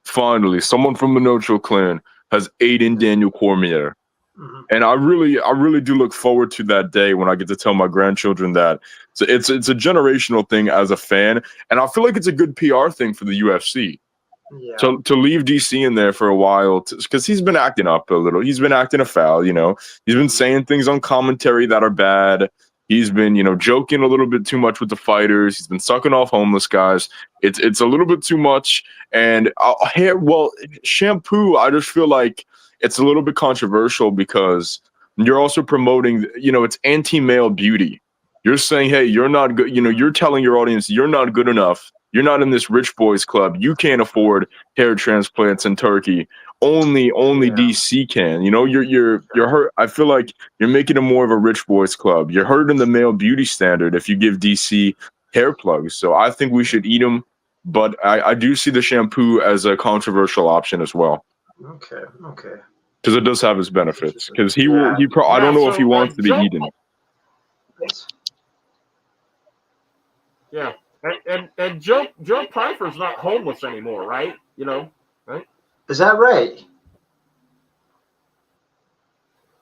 someone from the Noche clan has eaten Daniel Cormier." Mm-hmm. And I really do look forward to that day when I get to tell my grandchildren that. So it's a generational thing as a fan, and I feel like it's a good PR thing for the UFC. Yeah. To leave DC in there for a while, because he's been acting up a little. He's been acting a foul, He's been saying things on commentary that are bad. He's been, joking a little bit too much with the fighters. He's been sucking off homeless guys. It's a little bit too much. And shampoo, I just feel like it's a little bit controversial because you're also promoting, it's anti-male beauty. You're saying, hey, you're not good. You're telling your audience you're not good enough. You're not in this rich boys club. You can't afford hair transplants in Turkey. Only DC can. You're hurt. I feel like you're making it more of a rich boys club. You're hurting the male beauty standard if you give DC hair plugs. So I think we should eat them. But I do see the shampoo as a controversial option as well. Okay. Because it does have its benefits. Because I don't know if he wants to be eaten. Yeah. And Joe Pfeiffer's not homeless anymore, right? Right? Is that right?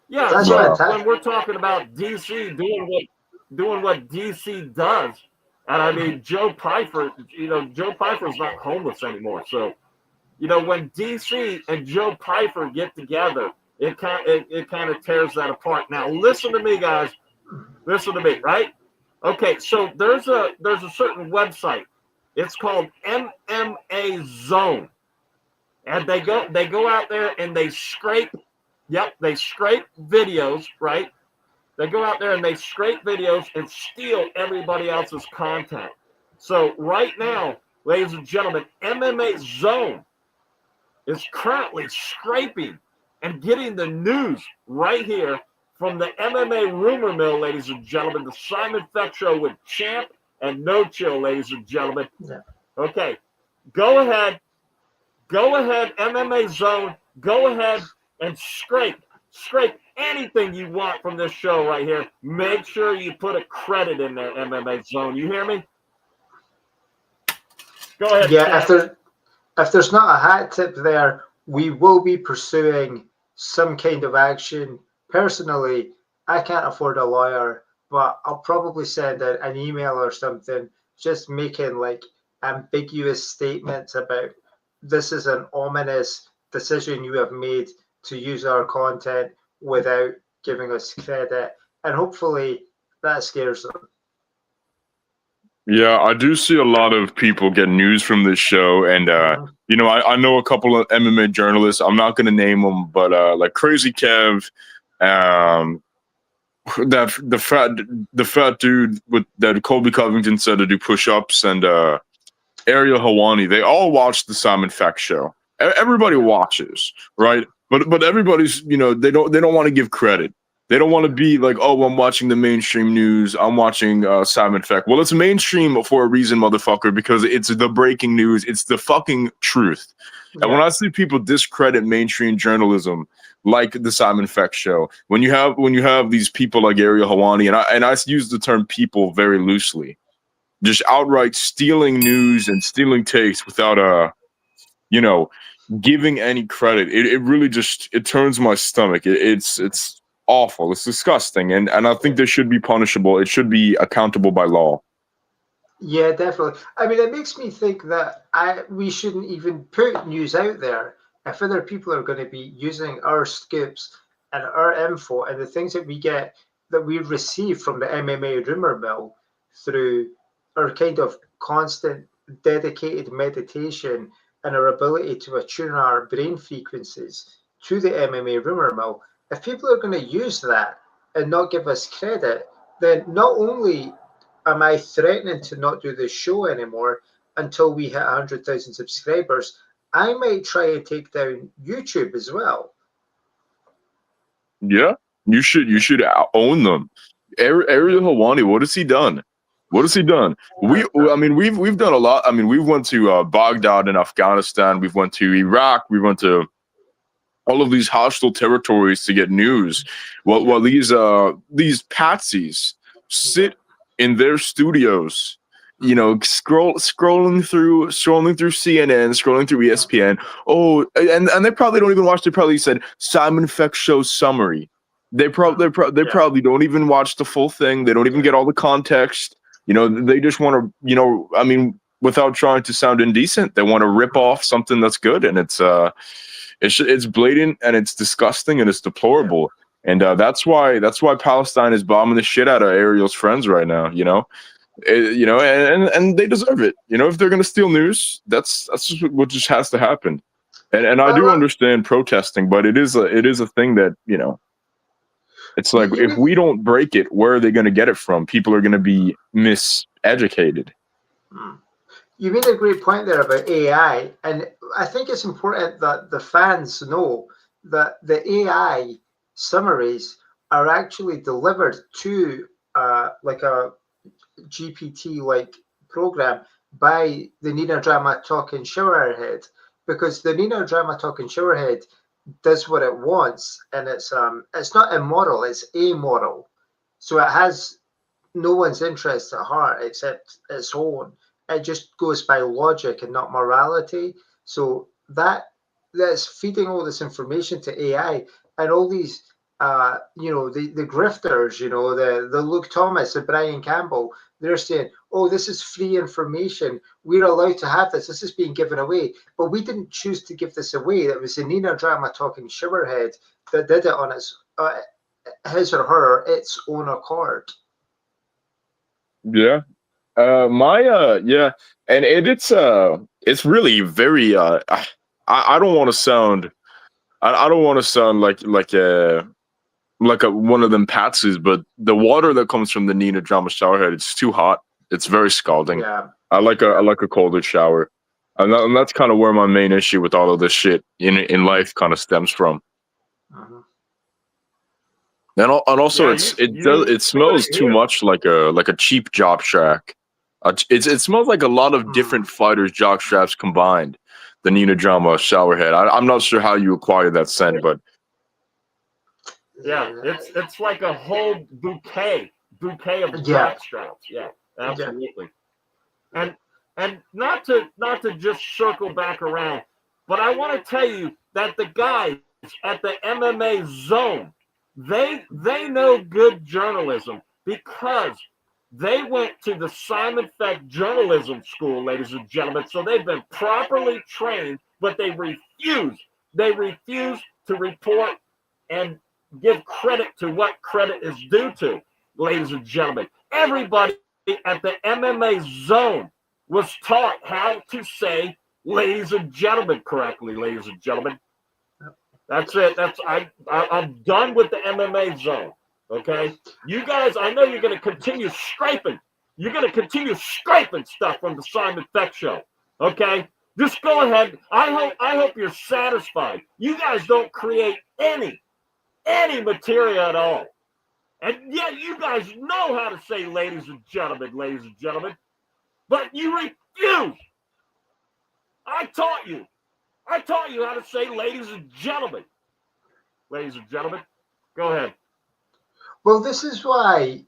Yeah. That's so when we're talking about DC doing what DC does, and I mean Joe Pfeiffer's not homeless anymore. So, when DC and Joe Pfeiffer get together, it kind of tears that apart. Now, listen to me, guys. Listen to me, right? Okay, so there's a certain website. It's called MMA Zone, and they go out there and they scrape videos, right? They go out there and they scrape videos and steal everybody else's content. So right now, ladies and gentlemen, MMA Zone is currently scraping and getting the news right here from the MMA rumor mill, ladies and gentlemen, the Simon Feck Show with Champ and No Chill, ladies and gentlemen. Yeah. Okay, go ahead, Go ahead, MMA Zone. Go ahead and scrape anything you want from this show right here. Make sure you put a credit in there, MMA Zone. You hear me? Go ahead. Yeah, Chad. if there's not a hat tip there, we will be pursuing some kind of action. Personally, I can't afford a lawyer, but I'll probably send an email or something, just making like ambiguous statements about this is an ominous decision you have made to use our content without giving us credit. And hopefully that scares them. Yeah, I do see a lot of people get news from this show, and you know, I know a couple of MMA journalists. I'm not going to name them, but like Crazy Kev, that the fat dude with that Colby Covington said to do push-ups, and Ariel Hawani. They all watch the Simon Feck show. Everybody watches, right? But everybody's, you know, they don't want to give credit. They don't want to be like, oh, I'm watching the mainstream news. I'm watching Simon Feck. Well, it's mainstream for a reason, motherfucker, because it's the breaking news. It's the fucking truth. And when I see people discredit mainstream journalism, like the Simon Feck show, when you have these people like Ariel Hawani, and I use the term people very loosely, just outright stealing news and stealing takes without you know, giving any credit, it really just it turns my stomach. It's awful. It's disgusting, and I think this should be punishable. It should be accountable by law. Yeah, definitely. I mean, it makes me think that we shouldn't even put news out there if other people are going to be using our scoops and our info and the things that we receive from the MMA rumor mill through our kind of constant dedicated meditation and our ability to attune our brain frequencies to the MMA rumor mill. If people are going to use that and not give us credit, then not only am I threatening to not do this show anymore until we hit 100,000 subscribers, I might try and take down YouTube as well. Yeah, you should own them. Ariel Hawani, what has he done? What has he done? I mean, we've done a lot. I mean, we went to Baghdad in Afghanistan. We've went to Iraq. We went to all of these hostile territories to get news. While these patsies sit in their studios, you know, scrolling through CNN, scrolling through ESPN. Oh, and they probably don't even watch. They probably said Simon Feck show summary. They probably don't even watch the full thing. They don't even get all the context. You know, they just want to, you know, I mean, without trying to sound indecent, they want to rip off something that's good, and it's blatant and it's disgusting and it's deplorable. And that's why Palestine is bombing the shit out of Ariel's friends right now. You know, and they deserve it. You know, if they're gonna steal news, that's just what just has to happen. And I do understand protesting, but it is a thing that, you know, it's like if we don't break it, where are they gonna get it from? People are gonna be miseducated. You made a great point there about AI, and I think it's important that the fans know that the AI summaries are actually delivered to like a GPT-like program by the Nina Drama Talking Showerhead, because the Nina Drama Talking Showerhead does what it wants, and it's not immoral, it's amoral. So it has no one's interest at heart except its own. It just goes by logic and not morality. So that's feeding all this information to AI, and all these you know, the grifters, you know, the Luke Thomas, the Brian Campbell, they're saying, oh, this is free information. We're allowed to have this. This is being given away. But we didn't choose to give this away. It was the Nina Drama Talking Showerhead that did it on his or her its own accord. Yeah. Yeah, and it's really very I don't want to sound I don't want to sound like a one of them patsies, but the water that comes from the Nina Drama showerhead, it's too hot. It's very scalding. Yeah. I like a colder shower, and that's kind of where my main issue with all of this shit in life kind of stems from. And also, it smells too much like a cheap jock strap. It smells like a lot of different fighters' jock straps combined. the Nina Drama shower head. I'm not sure how you acquired that scent, but yeah, it's like a whole bouquet of Yeah. jockstraps. Yeah, absolutely. And not to just circle back around, but I want to tell you that the guys at the MMA Zone, they know good journalism because they went to the Simon Feck Journalism School, ladies and gentlemen. So they've been properly trained, but they refuse to report and give credit to what credit is due to, ladies and gentlemen. Everybody at the MMA Zone was taught how to say ladies and gentlemen correctly, ladies and gentlemen. That's it. I'm done with the MMA Zone. Okay? You guys, I know you're going to continue scraping. You're going to continue scraping stuff from the Simon Feck Show. Okay? Just go ahead. I hope you're satisfied. You guys don't create any material at all. And yet you guys know how to say ladies and gentlemen, but you refuse. I taught you how to say ladies and gentlemen. Ladies and gentlemen, go ahead. Well, this is why,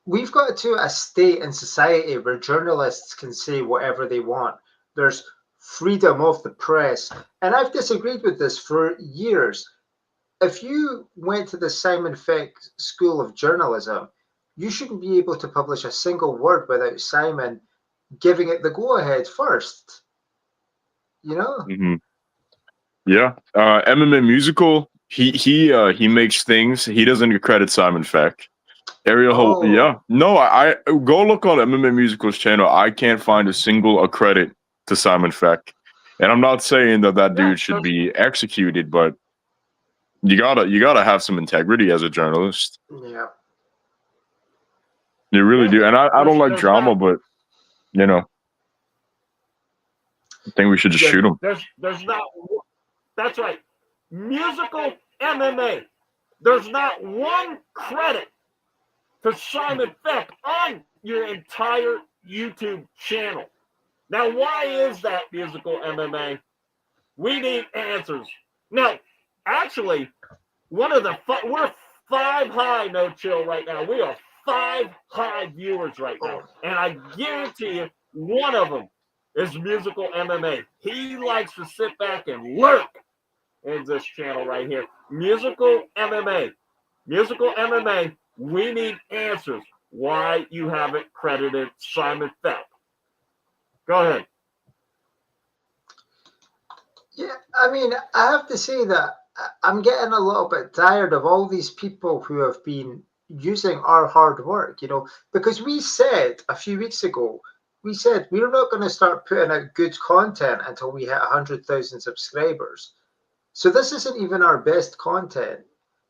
we've got to a state in society where journalists can say whatever they want. There's freedom of the press. And I've disagreed with this for years. If you went to the Simon Feck School of Journalism, you shouldn't be able to publish a single word without Simon giving it the go-ahead first. Mm-hmm. Yeah. MMA Musical, he makes things. He doesn't credit Simon Feck. Yeah. No, I go look on MMA Musical's channel. I can't find a single credit to Simon Feck. And I'm not saying that dude should be executed, but you gotta have some integrity as a journalist. Yeah. You really do. And I don't like drama, but I think we should just shoot him. There's not. That's right. Musical MMA. There's not one credit to Simon Feck on your entire YouTube channel. Now, why is that, Musical MMA? We need answers. Now, actually, we're 5 high, no chill right now. We are 5 high viewers right now. And I guarantee you, one of them is Musical MMA. He likes to sit back and lurk in this channel right here. Musical MMA. Musical MMA, we need answers why you haven't credited Simon Feck. Go ahead. Yeah, I mean, I have to say that I'm getting a little bit tired of all these people who have been using our hard work, because we said a few weeks ago, we're not going to start putting out good content until we hit 100,000 subscribers. So this isn't even our best content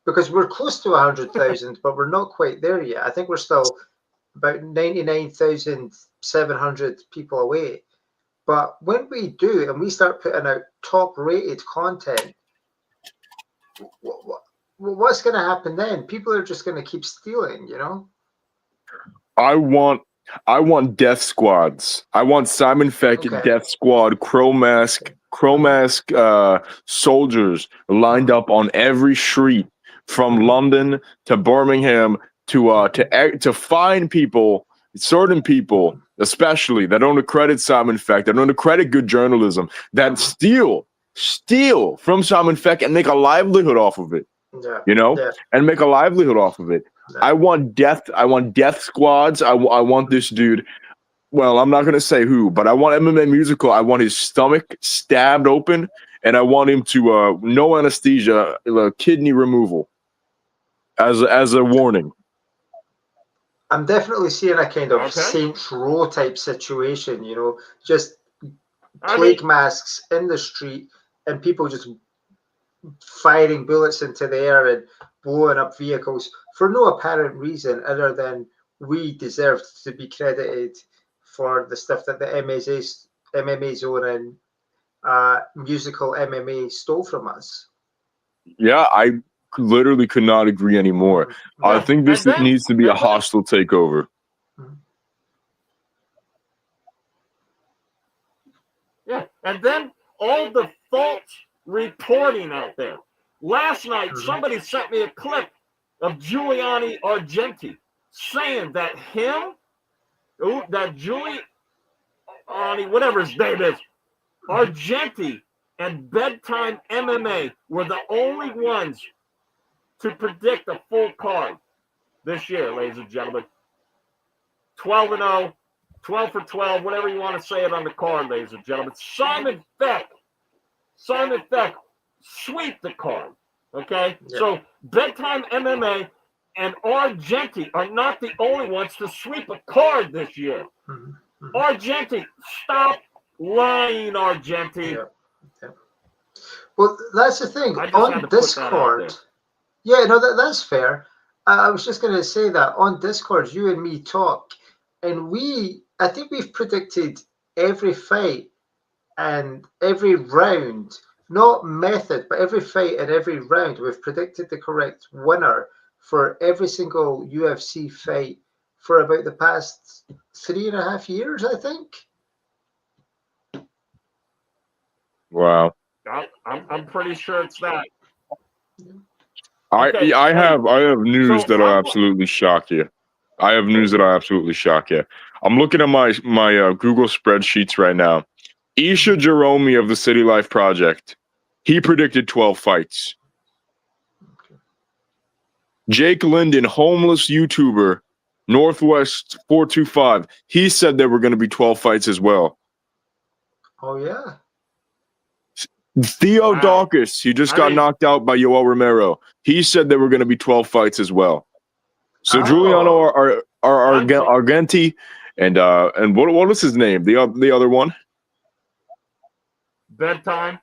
because we're close to 100,000, but we're not quite there yet. I think we're still about 99,700 people away. But when we do and we start putting out top-rated content, what's going to happen then? People are just going to keep stealing, I want death squads. I want Simon Feck death squad, Crow Mask soldiers lined up on every street from London to Birmingham to find people, certain people, especially that don't accredit Simon Feck, that don't accredit good journalism, that steal from Simon Feck and make a livelihood off of it. And make a livelihood off of it. I want death squads. I want this dude. Well, I'm not going to say who, but I want MMA Musical. I want his stomach stabbed open, and I want him to no anesthesia, kidney removal as a warning. I'm definitely seeing a kind of Saints Row type situation, just plague masks in the street and people just firing bullets into the air and blowing up vehicles for no apparent reason other than we deserved to be credited for the stuff that the MMA Zone and Musical MMA stole from us. Yeah, I literally could not agree anymore. Yeah. I think this needs to be a hostile takeover. Yeah, And then all the false reporting out there. Last night, somebody sent me a clip of Giuliani Argenti saying that Giuliani, whatever his name is, Argenti and Bedtime MMA were the only ones to predict a full card this year, ladies and gentlemen. 12-0, 12 for 12, whatever you want to say it on the card, ladies and gentlemen. Simon Beck, sweep the card, okay? Yeah. So Bedtime MMA and Argenti are not the only ones to sweep a card this year. Argenti, stop lying, Argenti. Yeah. Well, that's the thing. On Discord, that's fair. I was just going to say that on Discord, you and me talk, and I think we've predicted every fight and every round, not method, but every fight and every round. We've predicted the correct winner for every single UFC fight for about the past 3.5 years, I think. Wow. I'm pretty sure it's that. I have news that'll absolutely shock you. I'm looking at my Google spreadsheets right now. Isha Jerome of the City Life Project, he predicted 12 fights. Jake Linden, homeless YouTuber, Northwest 425, he said there were going to be 12 fights as well. Oh, yeah. Theo Dawkins, he just got knocked out by Yoel Romero. He said there were going to be 12 fights as well. So Giuliano Argenti and what was his name? The other one? Bedtime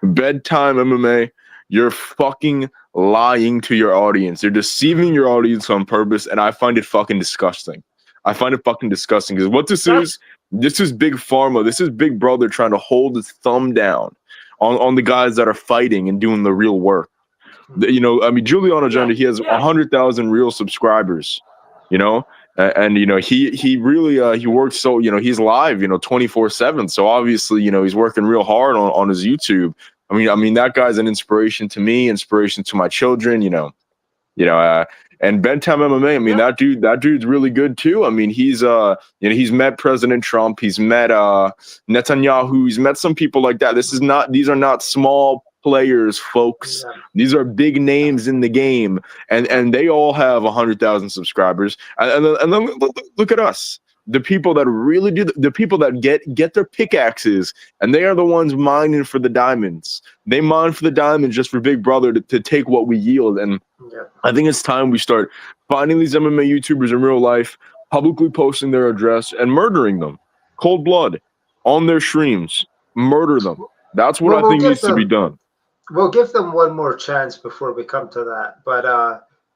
MMA. You're fucking lying to your audience. You're deceiving your audience on purpose, and I find it fucking disgusting. Because what this is big pharma. This is Big Brother trying to hold his thumb down on the guys that are fighting and doing the real work. Giuliano Argenti, he has 100,000 real subscribers, and he really he works, so he's live 24/7, so obviously he's working real hard on his YouTube. I mean that guy's an inspiration to me, inspiration to my children, and Bedtime MMA, I mean that dude's really good too. I mean he's met President Trump, he's met Netanyahu, he's met some people like that. These are not small players, folks. These are big names in the game, and they all have 100,000 subscribers. And then look at us, the people that really do, the people that get their pickaxes, and they are the ones mining for the diamonds. They mine for the diamonds just for Big Brother to take what we yield. And I think it's time we start finding these MMA YouTubers in real life, publicly posting their address and murdering them, cold blood, on their streams. Murder them. That's what I think needs to be done. We'll give them one more chance before we come to that. But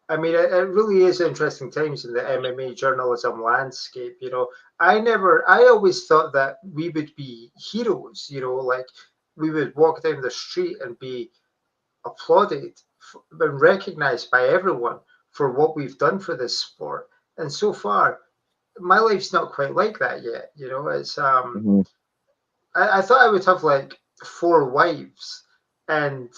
I mean, it really is interesting times in the MMA journalism landscape. I always thought that we would be heroes. Like we would walk down the street and be applauded and recognized by everyone for what we've done for this sport. And so far, my life's not quite like that yet. It's I thought I would have like 4 wives. And,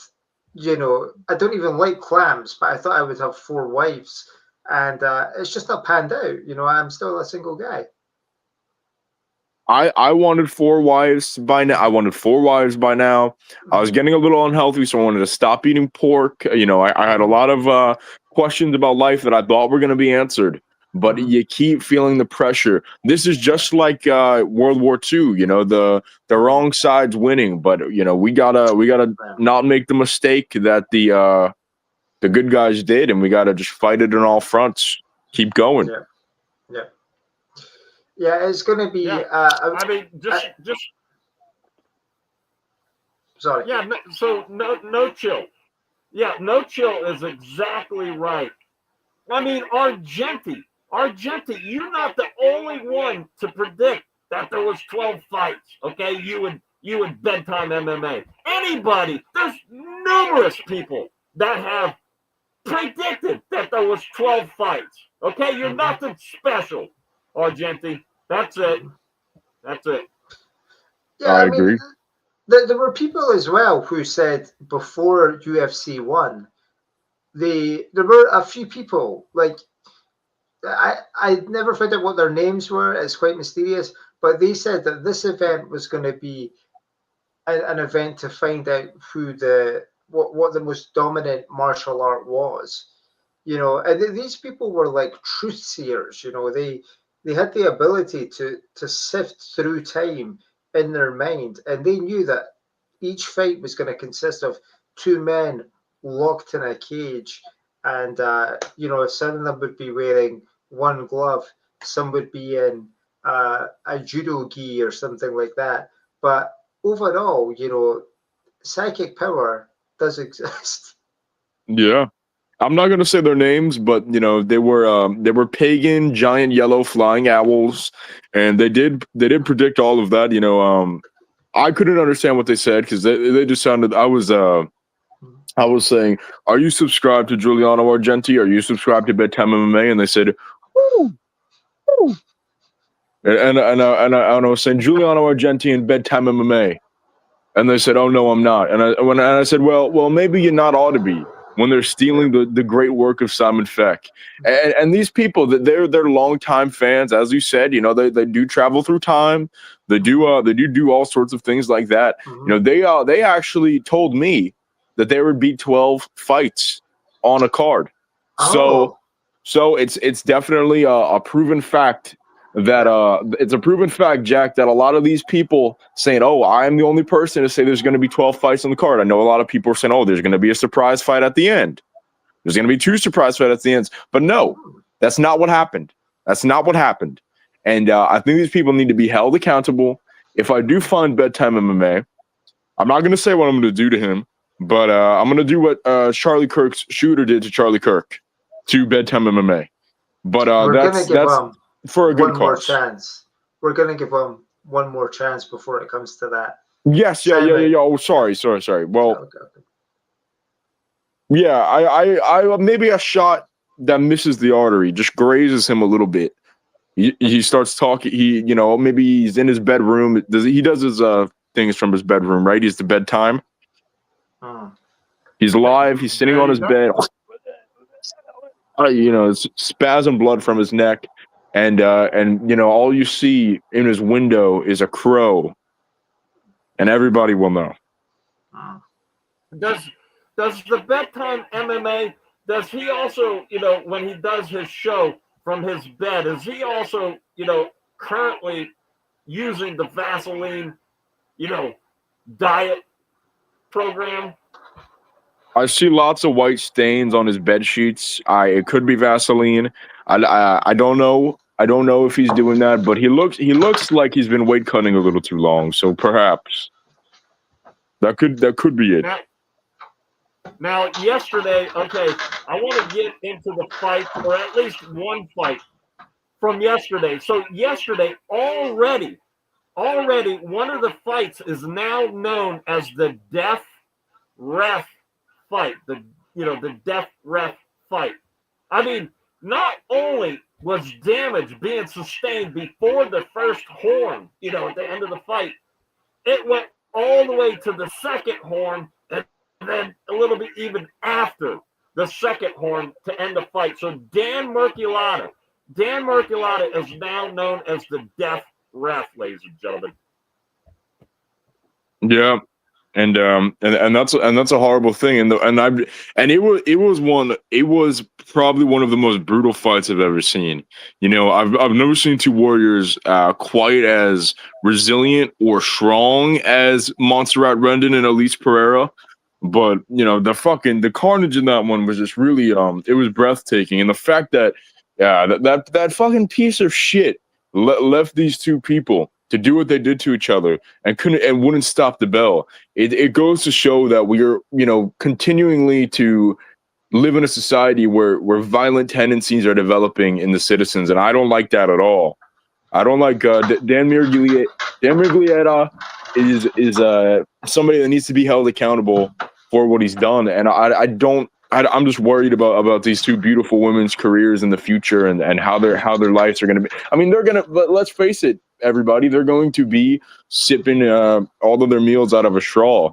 I don't even like clams, but I thought I would have 4 wives. And it's just not panned out. I'm still a single guy. I wanted 4 wives by now. I was getting a little unhealthy, so I wanted to stop eating pork. I had a lot of questions about life that I thought were going to be answered. But you keep feeling the pressure. This is just like World War II. The wrong side's winning, but we gotta not make the mistake that the good guys did, and we gotta just fight it on all fronts. Keep going. Yeah. It's gonna be. Just. Sorry. Yeah. So no chill. Yeah, no chill is exactly right. I mean, Argenti, you're not the only one to predict that there was 12 fights. Okay, you and Bedtime MMA. Anybody, there's numerous people that have predicted that there was 12 fights. Okay, you're nothing special, Argenti. That's it. Yeah, I agree. there were people as well who said before UFC 1, there were a few people, like, I never found out what their names were. It's quite mysterious, but they said that this event was going to be an event to find out who what the most dominant martial art was. You know, and these people were like truth seers. You know, they had the ability to sift through time in their mind, and they knew that each fight was going to consist of two men locked in a cage, and you know, some of them would be wearing one glove, some would be in a judo gi or something like that. But overall, you know, psychic power does exist. Yeah. I'm not gonna say their names, but you know they were pagan giant yellow flying owls, and they did predict all of that. You know, I couldn't understand what they said because they just sounded. I was saying, are you subscribed to Giuliano Argenti? Are you subscribed to Bedtime MMA? And they said, woo, woo. And I was saying Giuliano Argenti and Bedtime MMA, and they said, oh no, I'm not. And I said, well, maybe you're not ought to be when they're stealing the great work of Simon Feck. And these people that they're longtime fans, as you said, you know, they do travel through time. They do all sorts of things like that. Mhm. You know, they actually told me that there would be 12 fights on a card. Oh. So it's definitely a proven fact that it's a proven fact, Jack, that a lot of these people saying, oh, I'm the only person to say there's going to be 12 fights on the card. I know a lot of people are saying, oh, there's going to be a surprise fight at the end. There's going to be 2 surprise fights at the end. But no, that's not what happened. That's not what happened. And I think these people need to be held accountable. If I do find Bedtime MMA, I'm not going to say what I'm going to do to him, but I'm going to do what Charlie Kirk's shooter did to Charlie Kirk to Bedtime MMA. But that's for a good one more cause. chance. We're gonna give him one more chance before it comes to that. Yes, yeah. Oh, sorry. Well, Okay. yeah, I maybe a shot that misses the artery just grazes him a little bit. He starts talking. You know, maybe he's in his bedroom. He does his things from his bedroom, right? He's the bedtime. He's live. He's sitting on his bed. You know, it's spasm blood from his neck. And you know, all you see in his window is a crow, and everybody will know. Does the Bedtime MMA, does he also, you know, when he does his show from his bed, is he also, you know, currently using the Vaseline, you know, diet program? I see lots of white stains on his bed sheets. It could be Vaseline. I don't know. I don't know if he's doing that, but he looks like he's been weight cutting a little too long. So perhaps that could be it. Now yesterday, okay, I want to get into the fight, or at least one fight from yesterday. So yesterday, already one of the fights is now known as the Death Ref fight. The Death Ref fight. I mean, not only was damage being sustained before the first horn, you know, at the end of the fight, it went all the way to the second horn, and then a little bit even after the second horn to end the fight. So Dan Merculata is now known as the Death Ref, ladies and gentlemen. Yeah. And that's a horrible thing, and it was probably one of the most brutal fights I've ever seen. You know, I've never seen two warriors quite as resilient or strong as Montserrat Rendon and Elise Pereira, but you know the carnage in that one was just really it was breathtaking, and the fact that that fucking piece of shit left these two people to do what they did to each other and wouldn't stop the bell. It goes to show that we are, you know, continually to live in a society where violent tendencies are developing in the citizens, and I don't like that at all. I don't like Dan Miragliotta. Dan Miragliotta is somebody that needs to be held accountable for what he's done, and I'm just worried about these two beautiful women's careers in the future and how their lives are going to be. I mean, they're going to, let's face it, everybody. They're going to be sipping all of their meals out of a straw.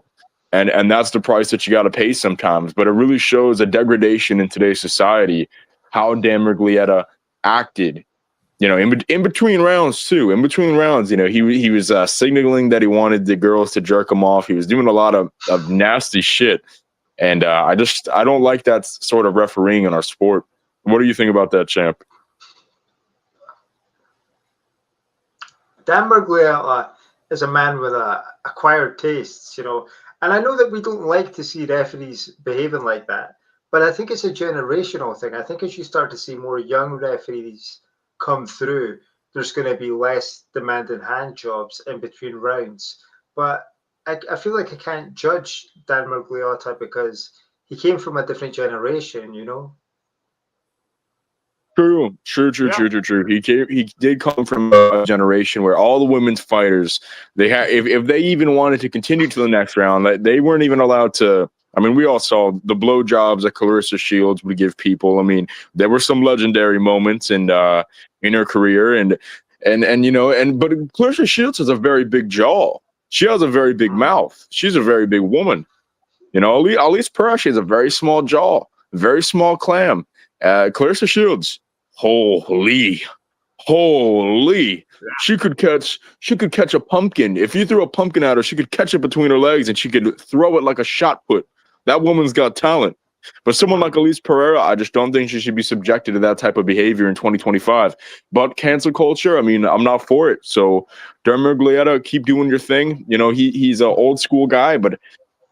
And that's the price that you got to pay sometimes. But it really shows a degradation in today's society, how Dan Miragliotta acted, in between rounds too. In between rounds, he was signaling that he wanted the girls to jerk him off. He was doing a lot of nasty shit. And I don't like that sort of refereeing in our sport. What do you think about that, champ? Dan Miragliotta is a man with acquired tastes, and I know that we don't like to see referees behaving like that, but I think it's a generational thing. I think as you start to see more young referees come through, there's going to be less demanding hand jobs in between rounds. But I feel like I can't judge Dan Miragliotta because he came from a different generation, True. He did come from a generation where all the women's fighters, they had, if they even wanted to continue to the next round, they weren't even allowed to. I mean, we all saw the blowjobs that Clarissa Shields would give people. I mean, there were some legendary moments in her career, but Clarissa Shields has a very big jaw. She has a very big mouth. She's a very big woman. Elise Perez has a very small jaw, very small clam. Clarissa Shields, holy, she could catch a pumpkin. If you threw a pumpkin at her, she could catch it between her legs and she could throw it like a shot put. That woman's got talent. But someone like Elise Pereira, I just don't think she should be subjected to that type of behavior in 2025. But cancel culture, I mean, I'm not for it. So Dan Miragliotta, keep doing your thing. He's an old school guy, but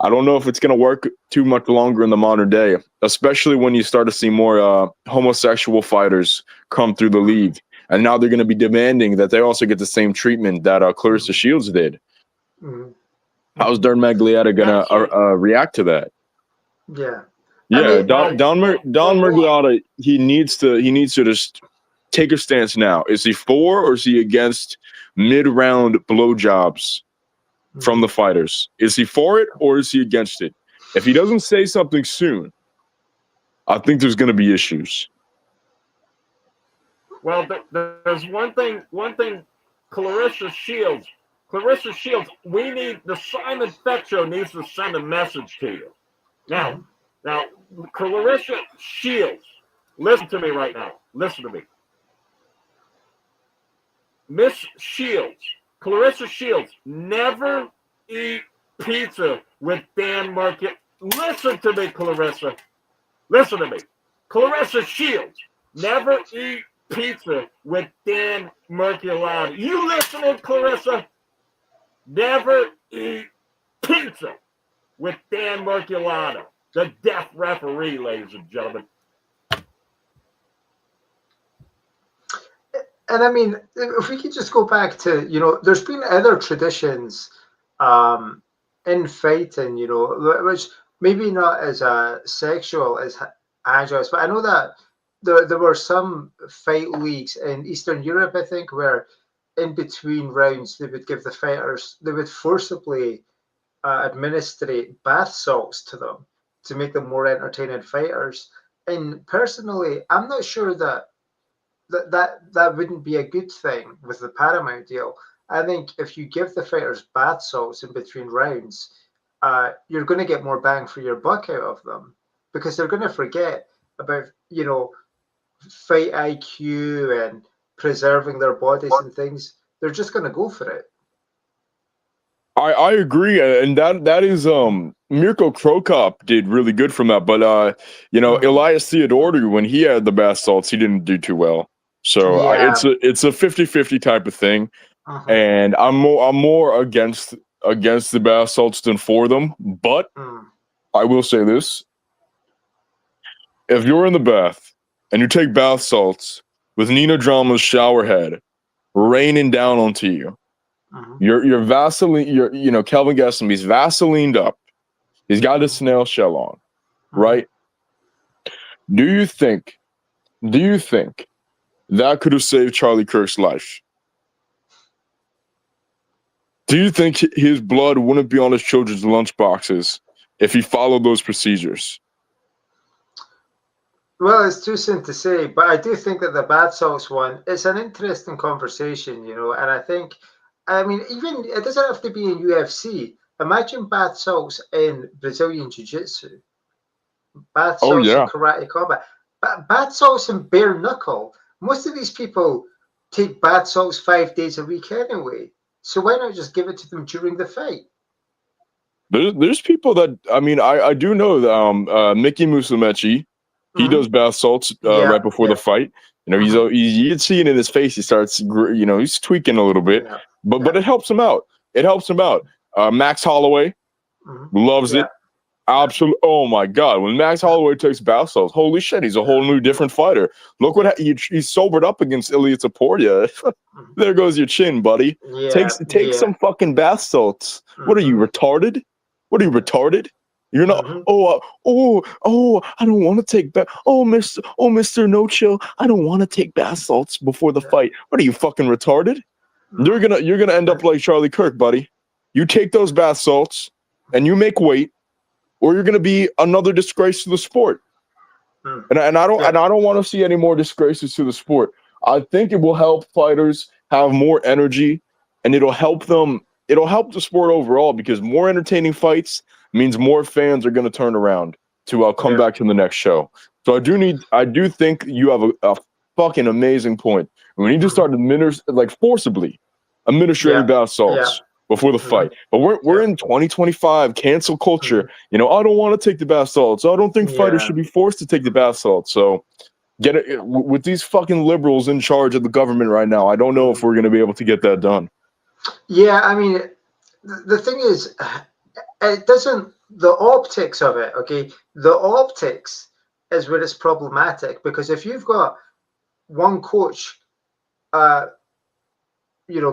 I don't know if it's going to work too much longer in the modern day, especially when you start to see more homosexual fighters come through the league. And now they're going to be demanding that they also get the same treatment that Clarissa Shields did. Mm-hmm. How's Dan Miragliotta going to react to that? Yeah. Yeah, Don Miragliotta, he needs to just take a stance now. Is he for or is he against mid-round blowjobs from the fighters? Is he for it or is he against it? If he doesn't say something soon, I think there's going to be issues. Well, there's one thing. Clarissa Shields, we need the Simon Fetcho needs to send a message to you. Now, Clarissa Shields, listen to me right now. Listen to me, Miss Shields. Clarissa Shields, never eat pizza with Dan Miragliotta. Listen to me, Clarissa. Listen to me. Clarissa Shields, never eat pizza with Dan Miragliotta. You listening, Clarissa? Never eat pizza with Dan Miragliotta, the death referee, ladies and gentlemen. And I mean, if we could just go back to, there's been other traditions in fighting, which maybe not as sexual as agile, but I know that there were some fight leagues in Eastern Europe, I think, where in between rounds they would give the fighters, they would forcibly administer bath salts to them to make them more entertaining fighters. And personally, I'm not sure that wouldn't be a good thing with the Paramount deal. I think if you give the fighters bath salts in between rounds, you're going to get more bang for your buck out of them because they're going to forget about, fight IQ and preserving their bodies and things. They're just going to go for it. I agree, and that is Mirko Krokop did really good from that, but Elias Theodorou, when he had the bath salts, he didn't do too well. So it's a 50-50 type of thing, and I'm more against the bath salts than for them. But I will say this: if you're in the bath and you take bath salts with Nina Drama's shower head raining down onto you, you're Vaseline, Kelvin Gastelum's Vaselined up. He's got a snail shell on, right? Do you think that could have saved Charlie Kirk's life? Do you think his blood wouldn't be on his children's lunch boxes if he followed those procedures? Well, it's too soon to say, but I do think that the bath salts one is an interesting conversation, and I think, I mean, even it doesn't have to be in UFC. Imagine bath salts in Brazilian Jiu-Jitsu, bath Oh salts in yeah. karate combat, bath salts in bare knuckle. Most of these people take bath salts 5 days a week anyway, so why not just give it to them during the fight? There's people that I mean I do know that Mickey Musumeci, he Hmm. does bath salts Yeah, right before the yeah, fight. hmm, You can see it in his face. He starts he's tweaking a little bit, yeah, but yeah, it helps him out. It helps him out. Max Holloway hmm, loves yeah, it. Absolutely. Oh my God. When Max Holloway takes bath salts, holy shit, he's a whole new different fighter. Look yeah, he sobered up against Ilia Topuria. mhm, There goes your chin, buddy. yeah, Take yeah, some fucking bath salts. What are you hmm, retarded? What are you yeah, retarded? You're not. hmm, Oh! I don't want to take bath. Mister No Chill. I don't want to take bath salts before the yeah, fight. What are you fucking retarded? hmm, You're gonna end up like Charlie Kirk, buddy. You take those bath salts and you make weight, or you're gonna be another disgrace to the sport. hmm, And yeah, I don't want to see any more disgraces to the sport. I think it will help fighters have more energy, and it'll help the sport overall because more entertaining fights means more fans are going to turn around to come yeah, back to the next show. So I do think you have a fucking amazing point. We need to hmm, start forcibly administering yeah, bath yeah, salts before the hmm, fight. But we're yeah, in 2025 cancel hmm, culture. I don't want to take the bath salts. I don't think fighters yeah, should be forced to take the bath salts. So get it with these fucking liberals in charge of the government right now. I don't know hmm. if we're going to be able to get that done. Yeah. I mean, the thing is, it doesn't. The optics of it, okay. The optics is where it's problematic because if you've got one coach, uh,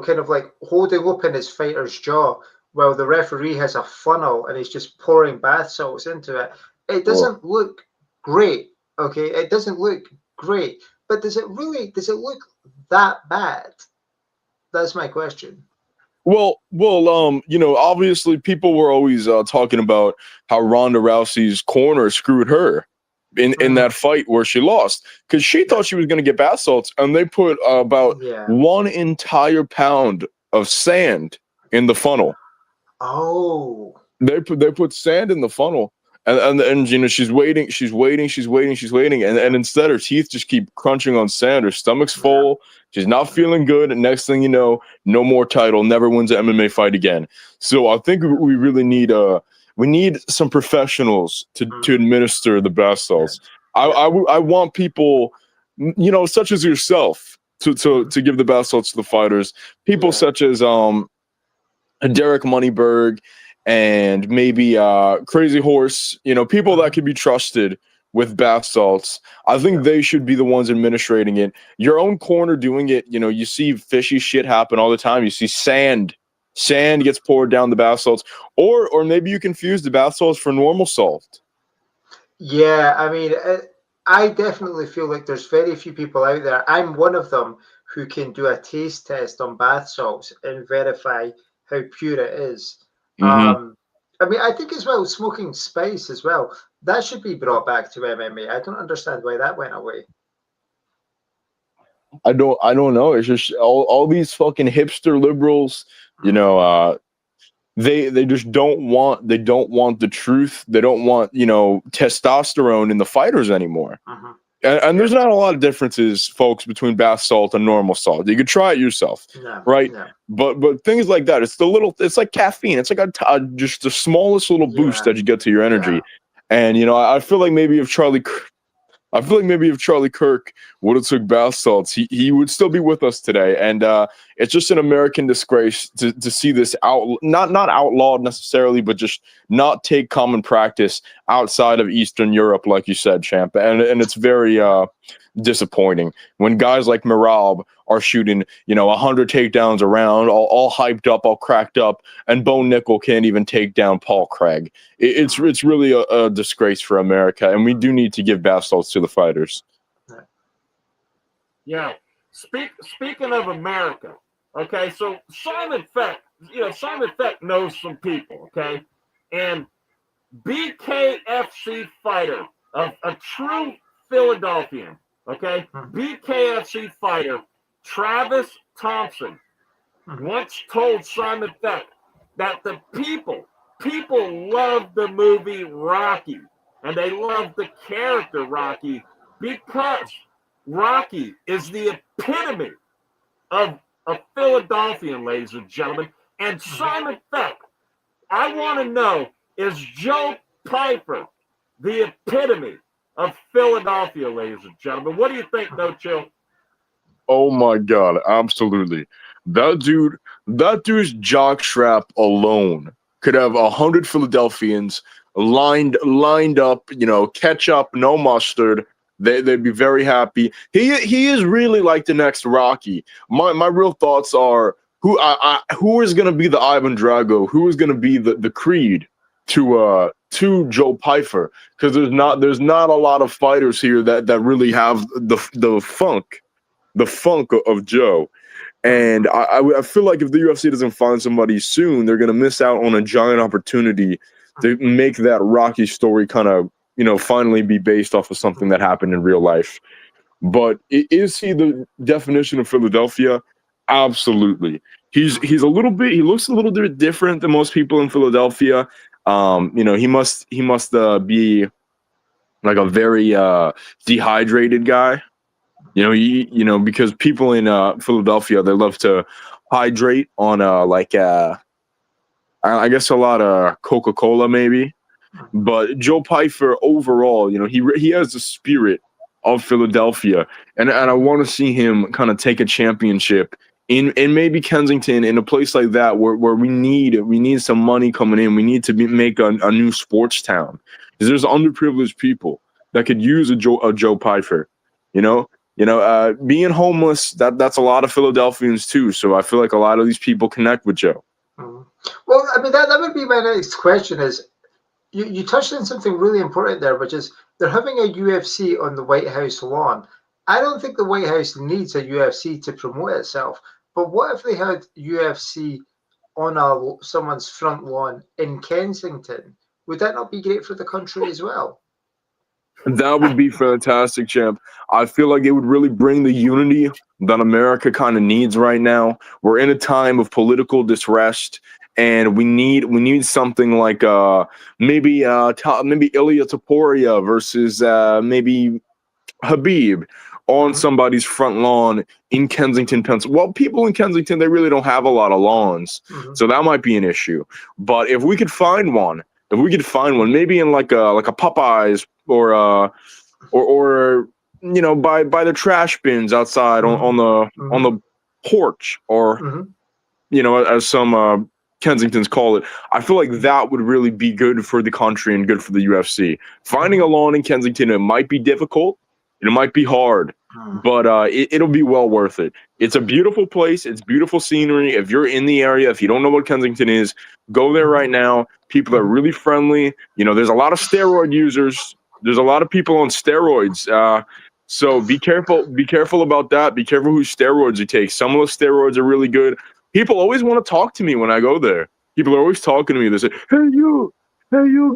kind of like holding open his fighter's jaw while the referee has a funnel and he's just pouring bath salts into it. It Oh. doesn't look great, okay? It doesn't look great, but does it look that bad? That's my question. Obviously people were always talking about how Ronda Rousey's corner screwed her in Mm, that fight where she lost because she yeah, thought she was going to get bath salts, and they put about yeah. 1 entire pound of sand in the funnel. Oh, They put sand in the funnel, and she's waiting, yeah, and instead her teeth just keep crunching on sand. Her stomach's yeah, full. She's not yeah, feeling good. And next thing you know, no more title, never wins an MMA fight again. So I think we really need we need some professionals to mm, administer the bath yeah, salts. yeah, I want people, such as yourself, mm, to give the bath salts to the fighters. People yeah, such as Derek Moneyberg and maybe Crazy Horse, people that mm, can be trusted with bath salts. I yeah, think they should be the ones administrating it. Your own corner doing it, you see fishy shit happen all the time. You see sand gets poured down the bath salts, or maybe you confuse the bath salts for normal salt. yeah. I mean, I definitely feel like there's very few people out there. I'm one of them who can do a taste test on bath salts and verify how pure it is. Hmm. I mean, I think as well, smoking spice as well. That should be brought back to MMA. I don't understand why that went away. I don't know. It's just all these fucking hipster liberals, you Mm, know, they just don't want the truth. They don't want testosterone in the fighters anymore. mhm. And Yeah. there's not a lot of differences, folks, between bath salt and normal salt. You could try it yourself, No. right? No. But things like that, it's like caffeine. It's like just the smallest little boost Yeah. that you get to your Yeah. energy. And I feel like maybe if Charlie Kirk would have took bath salts, he would still be with us today. And it's just an American disgrace to see this not outlawed necessarily, but just not take common practice outside of Eastern Europe, like you said, champ. And it's very disappointing when guys like Merab are shooting 100 takedowns around, all hyped up, all cracked up, and Bo Nickel can't even take down Paul Craig. Mhm. It's really a disgrace for America, and we do need to give bath salts to the fighters. Yeah. Yeah. Speaking of America, okay, so Simon Feck, Simon Feck knows some people, okay? And BKFC fighter, a true Philadelphian, okay? Mhm. BKFC fighter Travis Thompson once told Simon Beck that the people love the movie Rocky, and they love the character Rocky because Rocky is the epitome of a Philadelphian, ladies and gentlemen. And Simon Beck, I want to know, is Joe Piper the epitome of Philadelphia, ladies and gentlemen? What do you think, No Chill? Oh my God, absolutely. That dude's jockstrap alone could have 100 Philadelphians lined up, ketchup, no mustard. They'd be very happy. He is really like the next Rocky. My real thoughts are who is gonna be the Ivan Drago? Who is gonna be the Creed to Joe Piper? Because there's not a lot of fighters here that really have the funk of Joe. And I feel like if the UFC doesn't find somebody soon, they're going to miss out on a giant opportunity to make that Rocky story kind of, finally be based off of something that happened in real life. But is he the definition of Philadelphia? Absolutely. He looks a little bit different than most people in Philadelphia. He must be like a very dehydrated guy. Because people in Philadelphia, they love to hydrate on I guess a lot of Coca-Cola maybe. But Joe Piper overall, he has the spirit of Philadelphia, and I want to see him kind of take a championship in maybe Kensington, in a place like that where we need some money coming in. We need to make a new sports town, because there's underprivileged people that could use a Joe Piper, being homeless, that's a lot of Philadelphians too. So I feel like a lot of these people connect with Joe. Well, I mean, that would be my next question is, you touched on something really important there, which is they're having a UFC on the White House lawn. I don't think the White House needs a UFC to promote itself, but what if they had UFC on someone's front lawn in Kensington? Would that not be great for the country as well? That would be fantastic, champ. I feel like it would really bring the unity that America kind of needs right now. We're in a time of political disrest, and we need something like maybe Ilya Taporia versus maybe Habib on somebody's front lawn in Kensington, Pennsylvania. Well, people in Kensington, they really don't have a lot of lawns, so that might be an issue. But if we could find one, maybe in like a Popeyes or by the trash bins outside on the porch, or as some Kensingtons call it. I feel like that would really be good for the country and good for the UFC. Finding a lawn in Kensington, it might be difficult, it might be hard, but it'll be well worth it. It's a beautiful place. It's beautiful scenery. If you're in the area, if you don't know what Kensington is, go there right now. People are really friendly. There's a lot of steroid users. There's a lot of people on steroids. So be careful about that. Be careful whose steroids you take. Some of the steroids are really good. People always want to talk to me when I go there. People are always talking to me. They say, hey you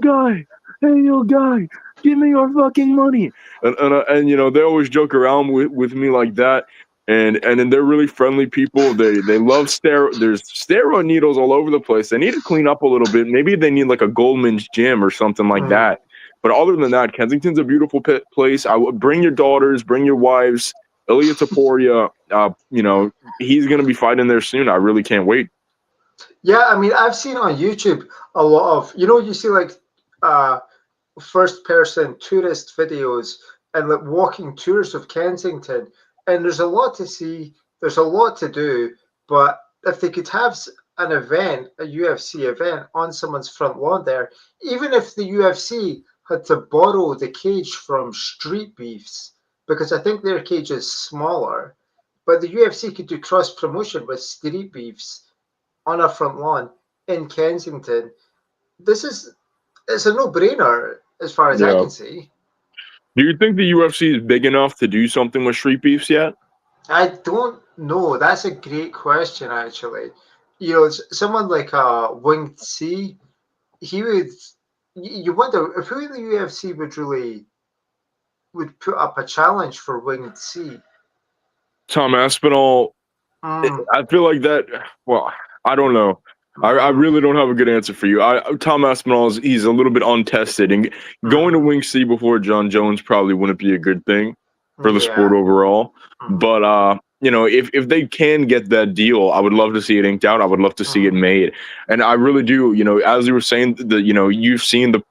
guy, give me your fucking money. And they always joke around with me like that. And then they're really friendly people. They love there's steroid needles all over the place. They need to clean up a little bit. Maybe they need like a Goldman's gym or something like that. But other than that, Kensington's a beautiful place. I would bring your daughters, bring your wives. Ilya Taporia, he's gonna be fighting there soon. I really can't wait. Yeah, I mean, I've seen on YouTube a lot of, you see like first person tourist videos and like walking tours of Kensington, and there's a lot to see, there's a lot to do, but if they could have an event, a UFC event on someone's front lawn there, even if the UFC had to borrow the cage from Street Beefs, because I think their cage is smaller, but the UFC could do cross promotion with Street Beefs on a front lawn in Kensington. It's a no-brainer as far as I can see. Do you think the UFC is big enough to do something with Street Beefs yet? I don't know. That's a great question, actually. Someone like Winged C, he would. You wonder if who in the UFC would really would put up a challenge for Winged Sea? Tom Aspinall. Mm, I feel like that. Well, I don't know. I really don't have a good answer for you. Tom Aspinall he's a little bit untested, and going to Wing C before John Jones probably wouldn't be a good thing for the sport overall. But if they can get that deal, I would love to see it inked out. I would love to see it made, and I really do. As you were saying, you've seen the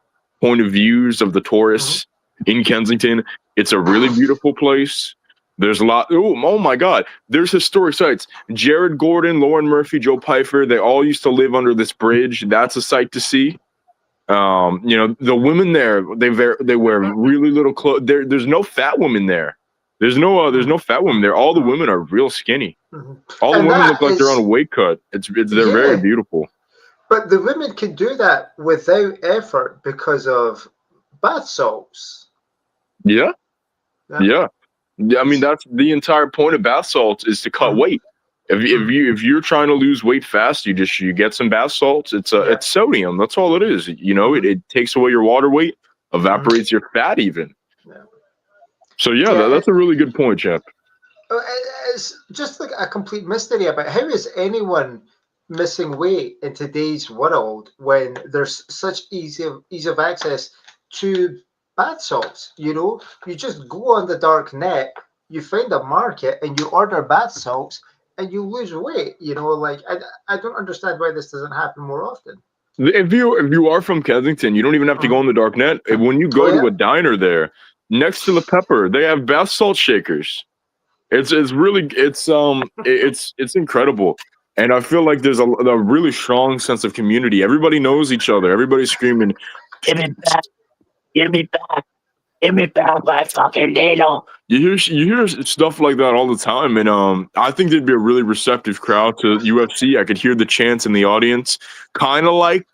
point of views of the tourists in Kensington. It's a really beautiful place. There's a lot. Oh my God. There's historic sites. Jared Gordon, Lauren Murphy, Joe Pfeiffer, they all used to live under this bridge. That's a sight to see. The women there, they wear really little clothes. There's no fat women there. There's no fat women there. All the women are real skinny. All the women look like they're on a weight cut. They're very beautiful. But the women can do that without effort because of bath salts. Yeah. I mean, that's the entire point of bath salts is to cut weight. If you're trying to lose weight fast, you get some bath salts. It's sodium. That's all it is. It takes away your water weight, evaporates your fat even. So that's a really good point, Jeff. It's just like a complete mystery about how is anyone missing weight in today's world when there's such ease of access to bath salts. You just go on the dark net, you find a market, and you order bath salts, and you lose weight. I don't understand why this doesn't happen more often. If you are from Kensington, you don't even have to go on the dark net. When you go to a diner there, next to the Pepper, they have bath salt shakers. It's incredible. And I feel like there's a really strong sense of community. Everybody knows each other. Everybody's screaming, "Give me back! Give me back! Give me back my fucking needle!" You hear stuff like that all the time, and I think there'd be a really receptive crowd to UFC. I could hear the chants in the audience, kind of like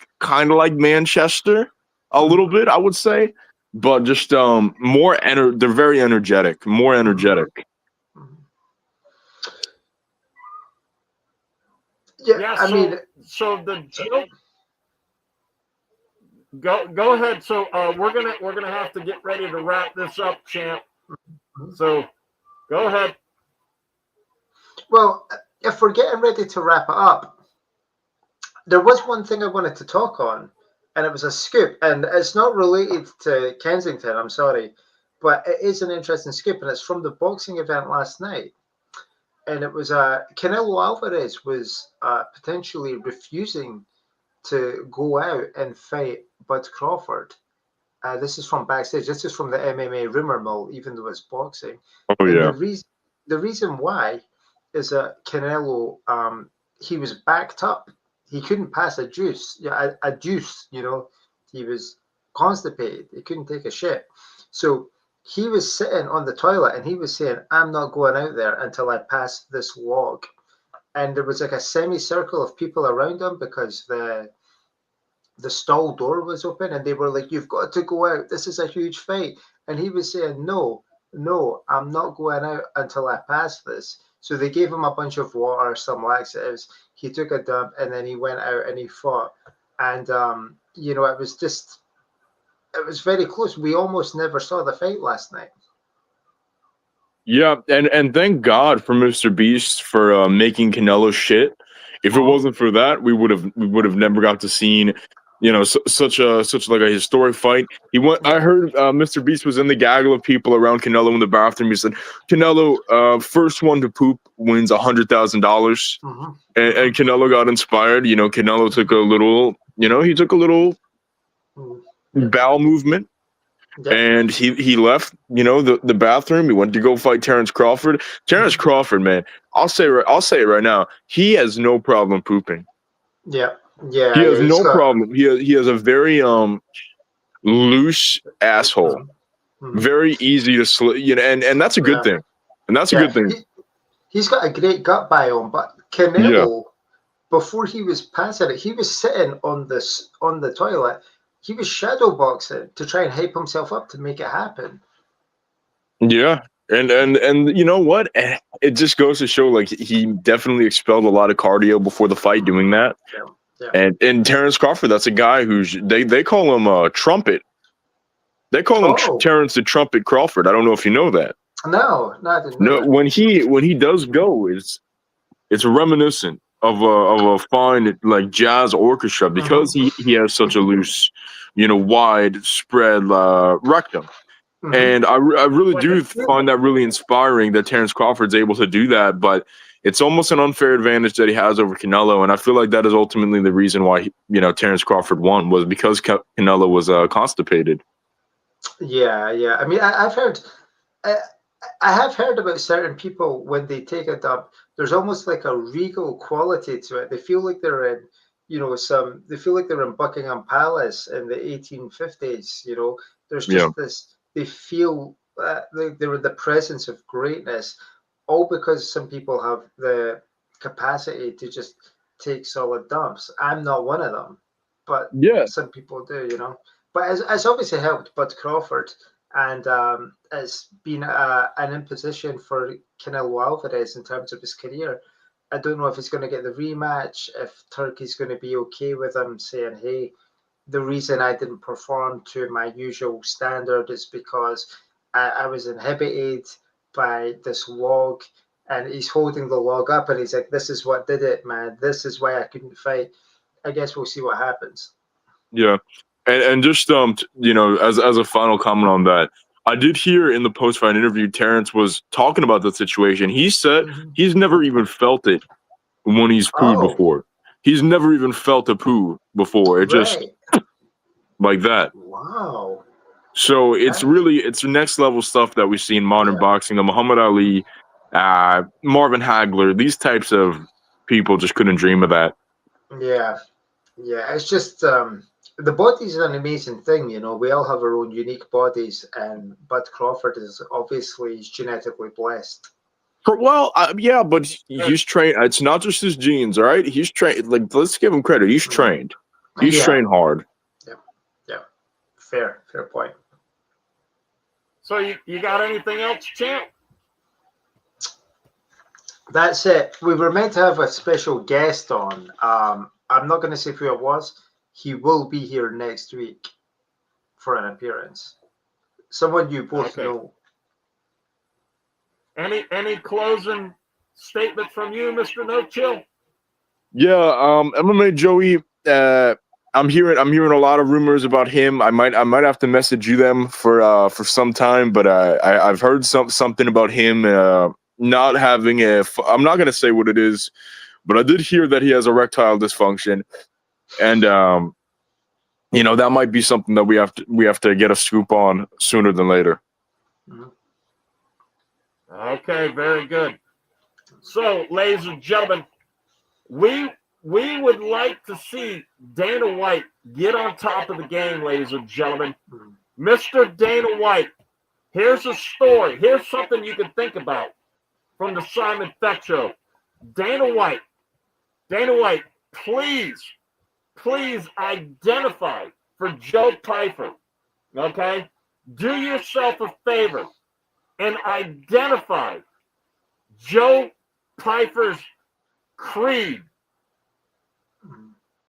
Manchester, a little bit, I would say, but just more. They're very energetic, more energetic. Yeah, I mean, so the joke. Go ahead. So we're gonna have to get ready to wrap this up, champ. So go ahead. Well, if we're getting ready to wrap it up, there was one thing I wanted to talk on, and it was a scoop, and it's not related to Kensington. I'm sorry, but it is an interesting scoop, and it's from the boxing event last night. And it was Canelo Alvarez was potentially refusing to go out and fight Bud Crawford. This is from backstage. This is from the MMA rumor mill, even though it's boxing. Oh yeah. The reason why is that Canelo he was backed up. He couldn't pass a juice. A juice. He was constipated. He couldn't take a shit. So he was sitting on the toilet and he was saying, "I'm not going out there until I pass this log." And there was like a semicircle of people around him because the stall door was open, and they were like, "You've got to go out. This is a huge fight." And he was saying, "No, I'm not going out until I pass this." So they gave him a bunch of water, some laxatives. He took a dump, and then he went out and he fought. And it was very close. We almost never saw the fight last night. Yeah, and thank God for Mr. Beast for making Canelo shit. If it wasn't for that, we would have never got to see such like a historic fight. I heard Mr. Beast was in the gaggle of people around Canelo in the bathroom. He said, "Canelo, first one to poop wins $100,000." And Canelo got inspired. Canelo took a little bowel movement. Yep. And he left, the bathroom. He went to go fight Terrence Crawford. Terrence Crawford, man, I'll say it right now. He has no problem pooping. Yeah. He has no problem. He has a very loose asshole. Very easy to slip, and that's a good thing. And that's a good thing. He's got a great gut biome, but Canelo, before he was passing it, he was sitting on the toilet. He was shadow boxing to try and hype himself up to make it happen. Yeah, and you know what? It just goes to show, like, he definitely expelled a lot of cardio before the fight doing that. Yeah. And Terrence Crawford, that's a guy who's they call him Trumpet. They call him Oh. Terrence the Trumpet Crawford. I don't know if you know that. No, I didn't know No, that. when he does go, it's reminiscent of a fine like jazz orchestra because he has such a loose, widespread rectum. And I really Like do a tuba. find that really inspiring that Terrence Crawford's able to do that, but it's almost an unfair advantage that he has over Canelo, and I feel like that is ultimately the reason why Terrence Crawford won was because Canelo was constipated. Yeah, yeah. I mean, I've heard, I, I have heard about certain people when they take a dump. There's almost like a regal quality to it. They feel like they're in, they feel like they're in Buckingham Palace in the 1850s. There's Yeah, just this. They feel like they're in the presence of greatness, all because some people have the capacity to just take solid dumps. I'm not one of them, but yeah, some people do. But it's obviously helped Bud Crawford, and it's been an imposition for Canelo Alvarez in terms of his career. I don't know if he's going to get the rematch, if Turkey's going to be okay with him saying, hey, the reason I didn't perform to my usual standard is because I was inhibited by this log. And he's holding the log up and he's like, this is what did it, man. This is why I couldn't fight. I guess we'll see what happens. yeah. And just as a final comment on that, I did hear in the post fight interview Terrence was talking about the situation. He said he's never even felt it when he's pooed Oh, before. He's never even felt a poo before. It just right. like that. Wow. So it's That's, next level stuff that we see in modern yeah. boxing. The Muhammad Ali, Marvin Hagler, these types of people just couldn't dream of that. Yeah. Yeah. It's just the body's an amazing thing, We all have our own unique bodies, and Bud Crawford is obviously genetically blessed. Well, yeah, but he's trained. It's not just his genes, all right? He's trained. Like, let's give him credit. He's Mm. trained. He's Yeah. trained hard. Yeah. Yeah. Fair point. So you got anything else, champ? That's it. We were meant to have a special guest on. I'm not going to say who it was. He will be here next week for an appearance. Someone you both Okay. know. Any closing statement from you, Mr. No Chill? Yeah, MMA Joey. I'm hearing a lot of rumors about him. I might have to message you them for some time, but I've heard something about him not having I'm not gonna say what it is, but I did hear that he has erectile dysfunction, and that might be something that we have to get a scoop on sooner than later. Okay, very good. So, ladies and gentlemen, we would like to see Dana White get on top of the game, ladies and gentlemen. Mr. Dana White, here's a story. Here's something you can think about from the Simon Feck Show. Dana White, please identify for Joe Pyfer, okay? Do yourself a favor and identify Joe Pyfer's creed